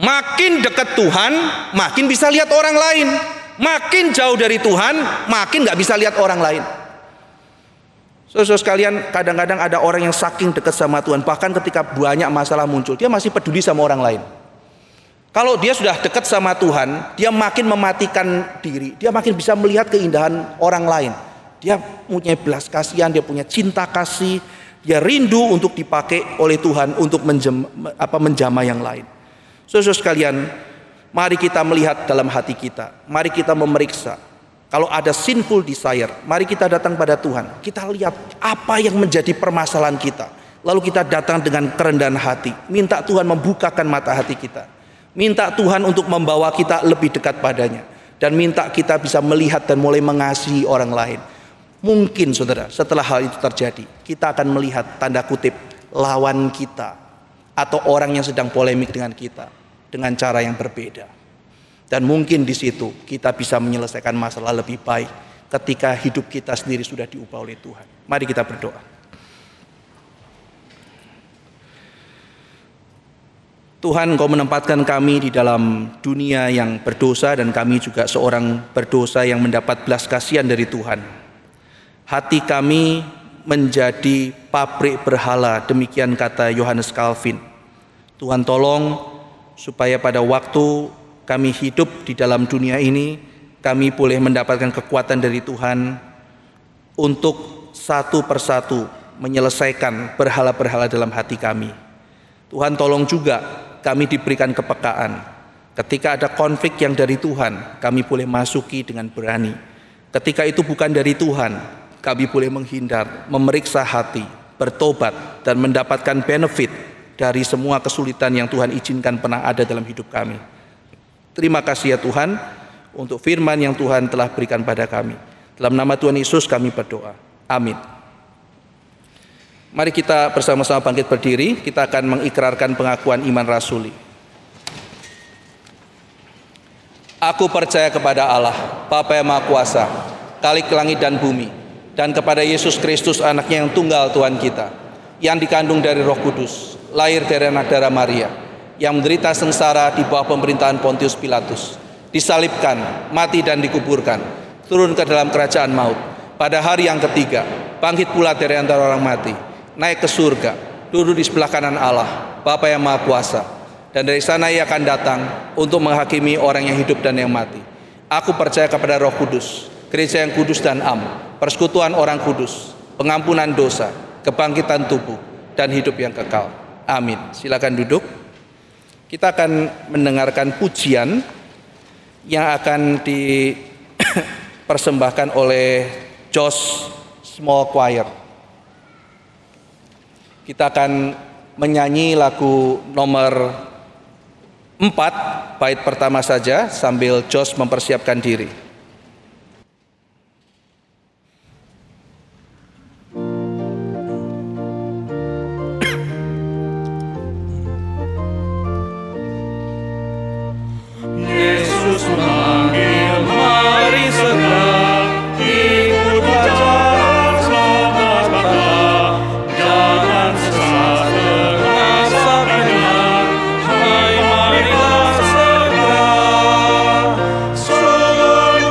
Makin dekat Tuhan, makin bisa lihat orang lain. Makin jauh dari Tuhan, makin gak bisa lihat orang lain. Saudara sekalian, kadang-kadang ada orang yang saking dekat sama Tuhan, bahkan ketika banyak masalah muncul, dia masih peduli sama orang lain. Kalau dia sudah dekat sama Tuhan, dia makin mematikan diri, dia makin bisa melihat keindahan orang lain. Dia punya belas kasihan, dia punya cinta kasih, dia rindu untuk dipakai oleh Tuhan untuk menjamah yang lain. Saudara sekalian, mari kita melihat dalam hati kita, mari kita memeriksa. Kalau ada sinful desire, mari kita datang pada Tuhan. Kita lihat apa yang menjadi permasalahan kita. Lalu kita datang dengan kerendahan hati, minta Tuhan membukakan mata hati kita. Minta Tuhan untuk membawa kita lebih dekat padanya. Dan minta kita bisa melihat dan mulai mengasihi orang lain. Mungkin saudara, setelah hal itu terjadi, kita akan melihat tanda kutip lawan kita atau orang yang sedang polemik dengan kita dengan cara yang berbeda. Dan mungkin di situ kita bisa menyelesaikan masalah lebih baik ketika hidup kita sendiri sudah diubah oleh Tuhan. Mari kita berdoa. Tuhan, Engkau menempatkan kami di dalam dunia yang berdosa, dan kami juga seorang berdosa yang mendapat belas kasihan dari Tuhan. Hati kami menjadi pabrik berhala, demikian kata Yohanes Calvin. Tuhan tolong supaya pada waktu kami hidup di dalam dunia ini, kami boleh mendapatkan kekuatan dari Tuhan untuk satu persatu menyelesaikan berhala-berhala dalam hati kami. Tuhan tolong juga kami diberikan kepekaan. Ketika ada konflik yang dari Tuhan, kami boleh masuki dengan berani. Ketika itu bukan dari Tuhan, kami boleh menghindar, memeriksa hati, bertobat, dan mendapatkan benefit dari semua kesulitan yang Tuhan izinkan pernah ada dalam hidup kami. Terima kasih ya Tuhan untuk firman yang Tuhan telah berikan pada kami. Dalam nama Tuhan Yesus kami berdoa. Amin. Mari kita bersama-sama bangkit berdiri. Kita akan mengikrarkan pengakuan iman rasuli. Aku percaya kepada Allah, Bapa yang Maha Kuasa, Khalik langit dan bumi, dan kepada Yesus Kristus, anaknya yang tunggal Tuhan kita, yang dikandung dari Roh Kudus, lahir dari anak darah Maria, yang menderita sengsara di bawah pemerintahan Pontius Pilatus, disalibkan, mati dan dikuburkan, turun ke dalam kerajaan maut, pada hari yang ketiga bangkit pula dari antara orang mati, naik ke surga, duduk di sebelah kanan Allah, Bapa yang Maha Kuasa, dan dari sana Ia akan datang untuk menghakimi orang yang hidup dan yang mati. Aku percaya kepada Roh Kudus, gereja yang kudus dan am, persekutuan orang kudus, pengampunan dosa, kebangkitan tubuh, dan hidup yang kekal. Amin. Silakan duduk. Kita akan mendengarkan pujian yang akan dipersembahkan oleh Josh Small Choir. Kita akan menyanyi lagu nomor 4, bait pertama saja, sambil Josh mempersiapkan diri. Yesus memanggil, mari segera ikut acara selamat Bapa. Jangan sesat dengan sabdanya, hai marilah segera. Sungguh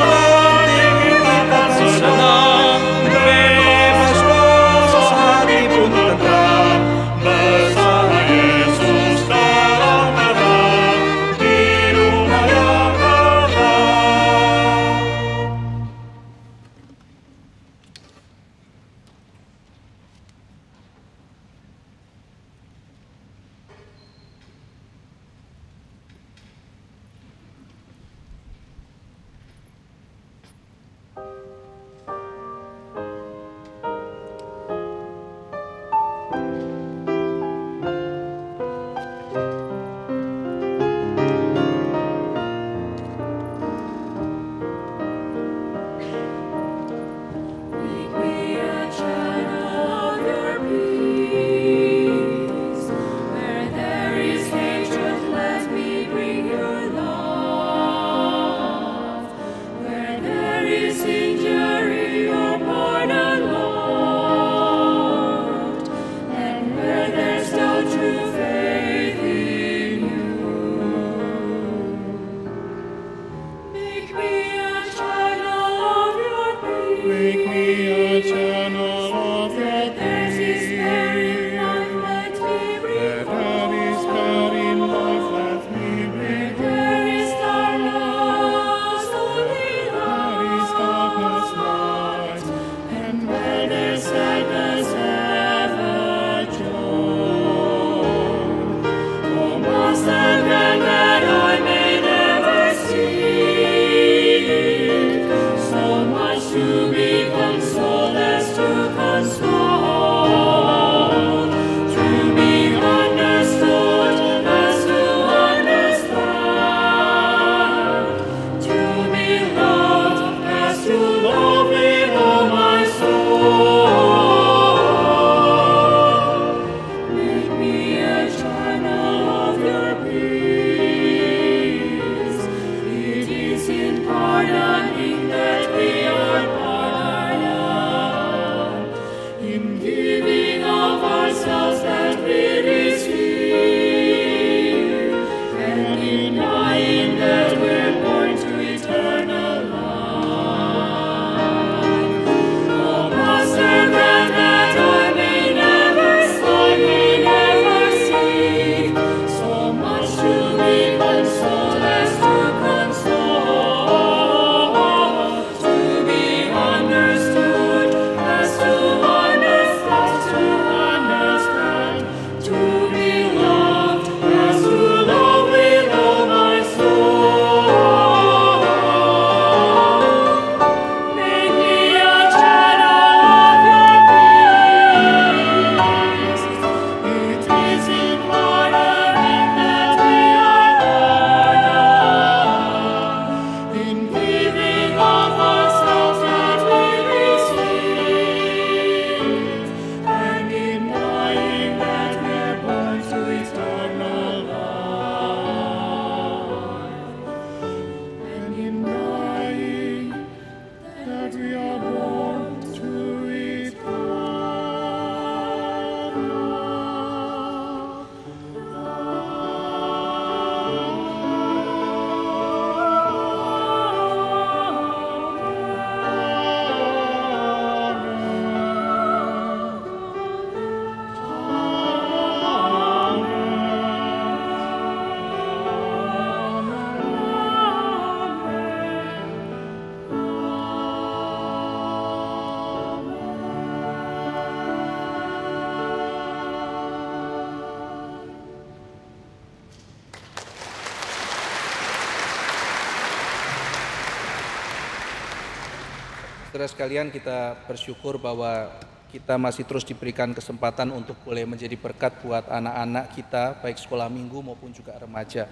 Saudara sekalian, kita bersyukur bahwa kita masih terus diberikan kesempatan untuk boleh menjadi berkat buat anak-anak kita, baik sekolah minggu maupun juga remaja.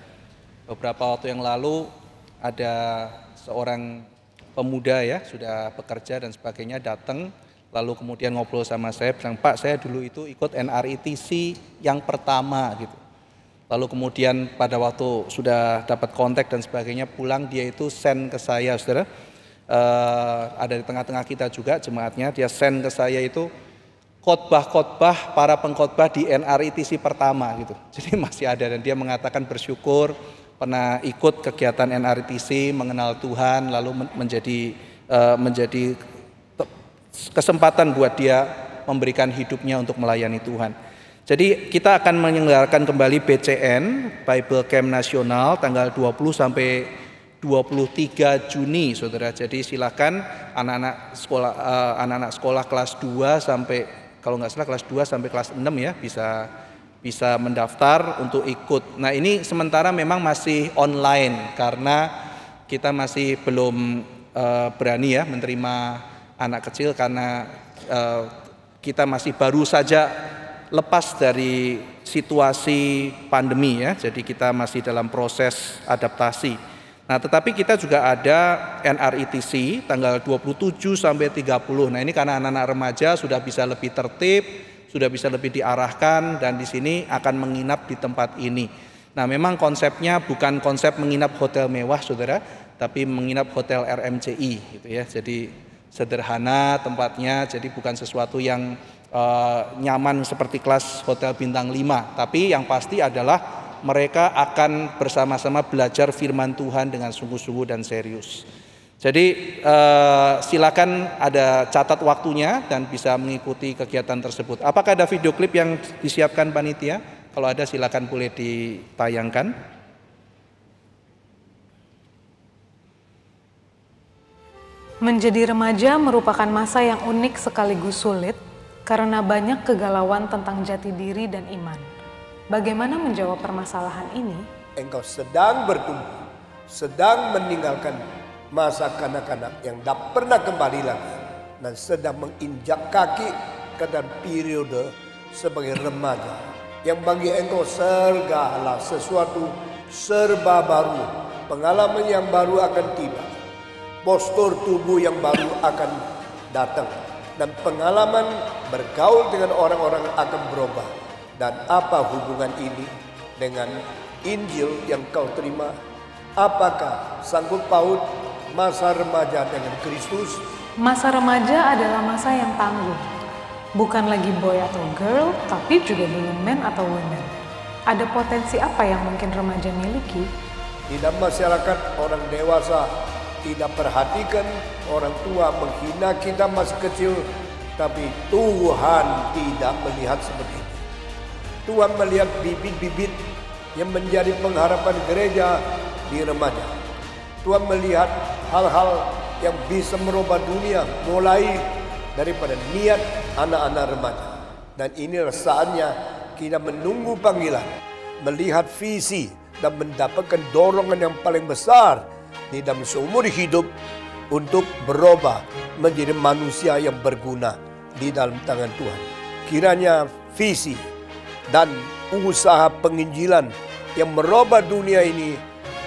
Beberapa waktu yang lalu ada seorang pemuda ya, sudah bekerja dan sebagainya, datang lalu kemudian ngobrol sama saya, bilang, "Pak, saya dulu itu ikut NRITC yang pertama," gitu. Lalu kemudian pada waktu sudah dapat kontak dan sebagainya, pulang dia itu send ke saya, saudara. Ada di tengah-tengah kita juga jemaatnya, dia send ke saya itu khotbah-khotbah para pengkhotbah di NRITC pertama gitu. Jadi masih ada, dan dia mengatakan bersyukur pernah ikut kegiatan NRITC, mengenal Tuhan, lalu menjadi kesempatan buat dia memberikan hidupnya untuk melayani Tuhan. Jadi kita akan menyelenggarakan kembali BCN, Bible Camp Nasional, tanggal 20 sampai 23 Juni, saudara. Jadi silakan anak-anak sekolah kelas 2 sampai, kalau nggak salah kelas 2 sampai kelas 6 ya, bisa mendaftar untuk ikut. Nah, ini sementara memang masih online karena kita masih belum berani ya menerima anak kecil karena kita masih baru saja lepas dari situasi pandemi ya, jadi kita masih dalam proses adaptasi. Nah, tetapi kita juga ada NRITC tanggal 27 sampai 30. Nah, ini karena anak-anak remaja sudah bisa lebih tertib, sudah bisa lebih diarahkan, dan di sini akan menginap di tempat ini. Nah, memang konsepnya bukan konsep menginap hotel mewah, saudara, tapi menginap hotel RMCI gitu ya. Jadi sederhana tempatnya, jadi bukan sesuatu yang nyaman seperti kelas hotel bintang 5, tapi yang pasti adalah mereka akan bersama-sama belajar firman Tuhan dengan sungguh-sungguh dan serius. Jadi silakan ada catat waktunya dan bisa mengikuti kegiatan tersebut. Apakah ada video klip yang disiapkan panitia? Kalau ada silakan boleh ditayangkan. Menjadi remaja merupakan masa yang unik sekaligus sulit karena banyak kegalauan tentang jati diri dan iman. Bagaimana menjawab permasalahan ini? Engkau sedang bertumbuh, sedang meninggalkan masa kanak-kanak yang tak pernah kembali lagi, dan sedang menginjak kaki ke dalam periode sebagai remaja yang bagi engkau segala sesuatu serba baru, pengalaman yang baru akan tiba, postur tubuh yang baru akan datang, dan pengalaman bergaul dengan orang-orang akan berubah. Dan apa hubungan ini dengan Injil yang kau terima? Apakah sanggup paut masa remaja dengan Kristus? Masa remaja adalah masa yang tangguh. Bukan lagi boy atau girl, tapi juga belum man atau women. Ada potensi apa yang mungkin remaja miliki? Di dalam masyarakat, orang dewasa tidak perhatikan orang tua menghina kita masih kecil, tapi Tuhan tidak melihat seperti itu. Tuhan melihat bibit-bibit yang menjadi pengharapan gereja di remaja. Tuhan melihat hal-hal yang bisa merubah dunia mulai daripada niat anak-anak remaja. Dan inilah saatnya kita menunggu panggilan, melihat visi dan mendapatkan dorongan yang paling besar di dalam seumur hidup untuk berubah menjadi manusia yang berguna di dalam tangan Tuhan. Kiranya visi dan usaha penginjilan yang merubah dunia ini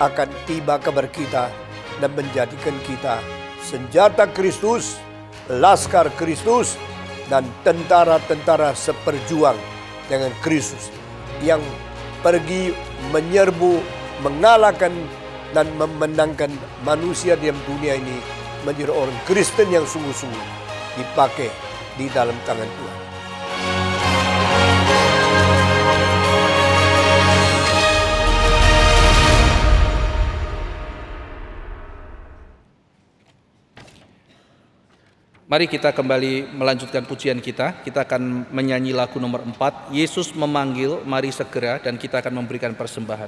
akan tiba kepada kita dan menjadikan kita senjata Kristus, laskar Kristus, dan tentara-tentara seperjuang dengan Kristus yang pergi menyerbu, mengalahkan dan memenangkan manusia di dunia ini menjadi orang Kristen yang sungguh-sungguh dipakai di dalam tangan Tuhan. Mari kita kembali melanjutkan pujian kita. Kita akan menyanyi lagu nomor 4, Yesus memanggil, mari segera, dan kita akan memberikan persembahan.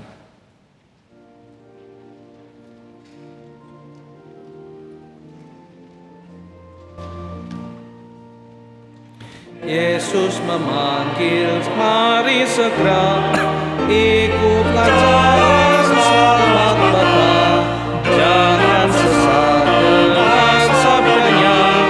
Yesus memanggil, mari segera, ikutlah jalan selamat Bapa, jangan sesat dengan sabdanya.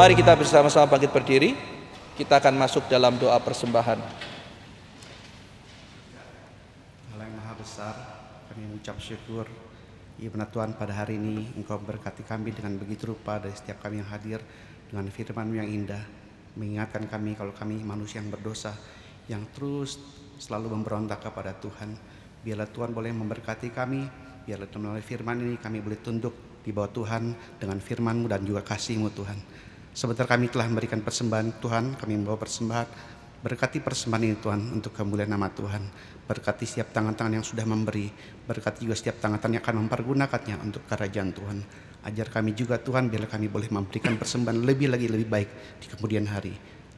Mari kita bersama-sama bangkit berdiri. Kita akan masuk dalam doa persembahan. Allah yang Maha Besar, kami mengucap syukur, ya benar Tuhan, pada hari ini Engkau berkati kami dengan begitu rupa dari setiap kami yang hadir, dengan firman-Mu yang indah, mengingatkan kami kalau kami manusia yang berdosa, yang terus selalu memberontak kepada Tuhan. Biarlah Tuhan boleh memberkati kami, biarlah melalui firman ini kami boleh tunduk di bawah Tuhan dengan firman-Mu dan juga kasih-Mu Tuhan. Sebentar kami telah memberikan persembahan Tuhan, kami membawa persembahan. Berkati persembahan ini Tuhan untuk kemuliaan nama Tuhan. Berkati setiap tangan-tangan yang sudah memberi. Berkati juga setiap tangan-tangan yang akan mempergunakannya untuk kerajaan Tuhan. Ajar kami juga Tuhan, biarlah kami boleh memberikan persembahan lebih baik di kemudian hari.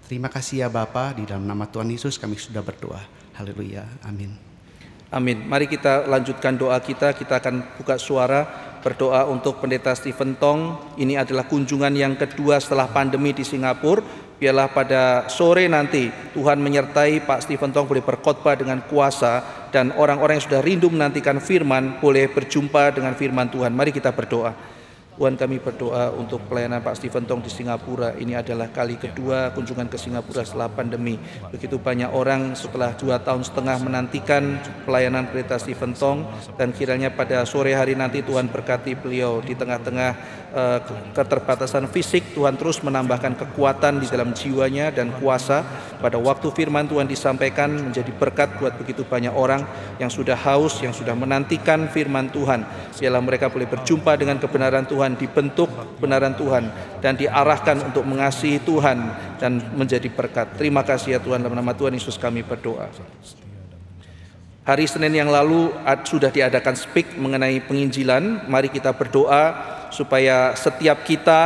Terima kasih ya Bapa, di dalam nama Tuhan Yesus kami sudah berdoa. Haleluya, amin. Amin. Mari kita lanjutkan doa kita. Kita akan buka suara berdoa untuk Pendeta Stephen Tong. Ini adalah kunjungan yang kedua setelah pandemi di Singapura. Biarlah pada sore nanti Tuhan menyertai Pak Stephen Tong boleh berkhotbah dengan kuasa, dan orang-orang yang sudah rindu menantikan firman boleh berjumpa dengan firman Tuhan. Mari kita berdoa. Tuhan, kami berdoa untuk pelayanan Pak Stephen Tong di Singapura. Ini adalah kali kedua kunjungan ke Singapura setelah pandemi. Begitu banyak orang setelah 2,5 tahun menantikan pelayanan Pendeta Stephen Tong, dan kiranya pada sore hari nanti Tuhan berkati beliau di tengah-tengah keterbatasan fisik. Tuhan terus menambahkan kekuatan di dalam jiwanya dan kuasa. Pada waktu firman Tuhan disampaikan menjadi berkat buat begitu banyak orang yang sudah haus, yang sudah menantikan firman Tuhan. Biarlah mereka boleh berjumpa dengan kebenaran Tuhan, dibentuk kebenaran Tuhan, dan diarahkan untuk mengasihi Tuhan dan menjadi berkat. Terima kasih ya Tuhan, dalam nama Tuhan Yesus kami berdoa. Hari Senin yang lalu sudah diadakan speak mengenai penginjilan. Mari kita berdoa supaya setiap kita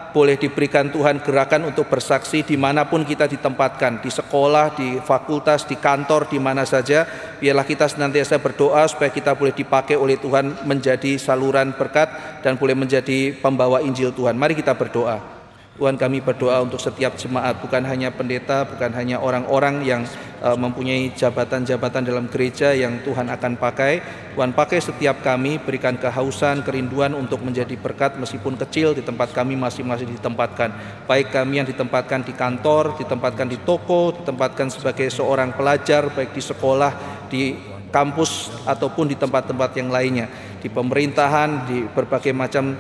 boleh diberikan Tuhan gerakan untuk bersaksi dimanapun kita ditempatkan, di sekolah, di fakultas, di kantor, di mana saja. Biarlah kita senantiasa berdoa supaya kita boleh dipakai oleh Tuhan menjadi saluran berkat dan boleh menjadi pembawa Injil Tuhan. Mari kita berdoa. Tuhan, kami berdoa untuk setiap jemaat, bukan hanya pendeta, bukan hanya orang-orang yang mempunyai jabatan-jabatan dalam gereja yang Tuhan akan pakai. Tuhan, pakai setiap kami, berikan kehausan, kerinduan untuk menjadi berkat meskipun kecil di tempat kami masing-masing ditempatkan. Baik kami yang ditempatkan di kantor, ditempatkan di toko, ditempatkan sebagai seorang pelajar, baik di sekolah, di kampus ataupun di tempat-tempat yang lainnya, di pemerintahan, di berbagai macam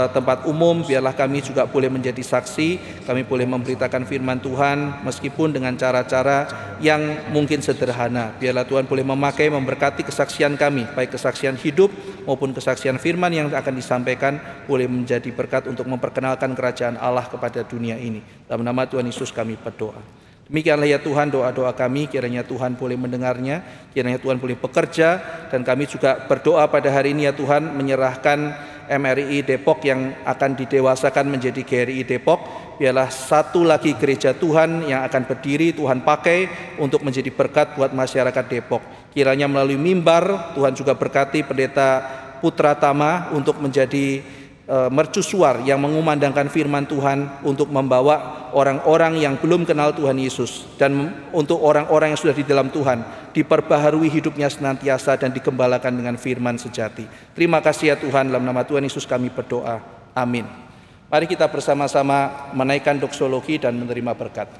tempat umum. Biarlah kami juga boleh menjadi saksi, kami boleh memberitakan firman Tuhan meskipun dengan cara-cara yang mungkin sederhana. Biarlah Tuhan boleh memakai, memberkati kesaksian kami, baik kesaksian hidup maupun kesaksian firman yang akan disampaikan boleh menjadi berkat untuk memperkenalkan kerajaan Allah kepada dunia ini. Dalam nama Tuhan Yesus kami berdoa. Demikianlah ya Tuhan doa-doa kami, kiranya Tuhan boleh mendengarnya, kiranya Tuhan boleh bekerja, dan kami juga berdoa pada hari ini ya Tuhan, menyerahkan MRI Depok yang akan didewasakan menjadi GRI Depok. Biarlah satu lagi gereja Tuhan yang akan berdiri, Tuhan pakai untuk menjadi berkat buat masyarakat Depok. Kiranya melalui mimbar, Tuhan juga berkati Pendeta Putra Tama untuk menjadi mercusuar yang mengumandangkan firman Tuhan untuk membawa orang-orang yang belum kenal Tuhan Yesus, dan untuk orang-orang yang sudah di dalam Tuhan diperbaharui hidupnya senantiasa dan digembalakan dengan firman sejati. Terima kasih ya Tuhan, dalam nama Tuhan Yesus kami berdoa. Amin. Mari kita bersama-sama menaikkan doksologi dan menerima berkat.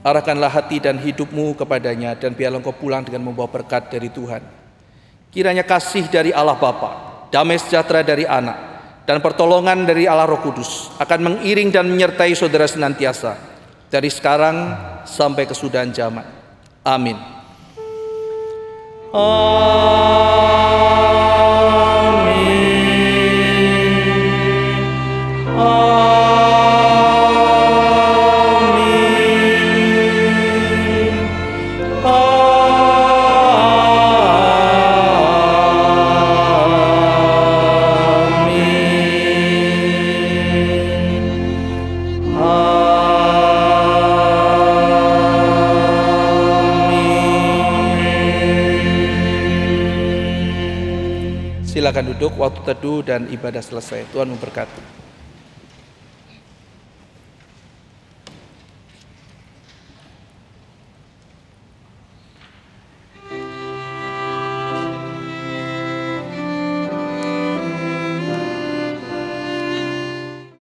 Arahkanlah hati dan hidupmu kepadanya, dan biarlah engkau pulang dengan membawa berkat dari Tuhan. Kiranya kasih dari Allah Bapa, damai sejahtera dari Anak, dan pertolongan dari Allah Roh Kudus akan mengiring dan menyertai saudara senantiasa, dari sekarang sampai kesudahan zaman. Amin. Amin. Amin. silakan duduk, waktu teduh dan ibadah selesai. Tuhan memberkati.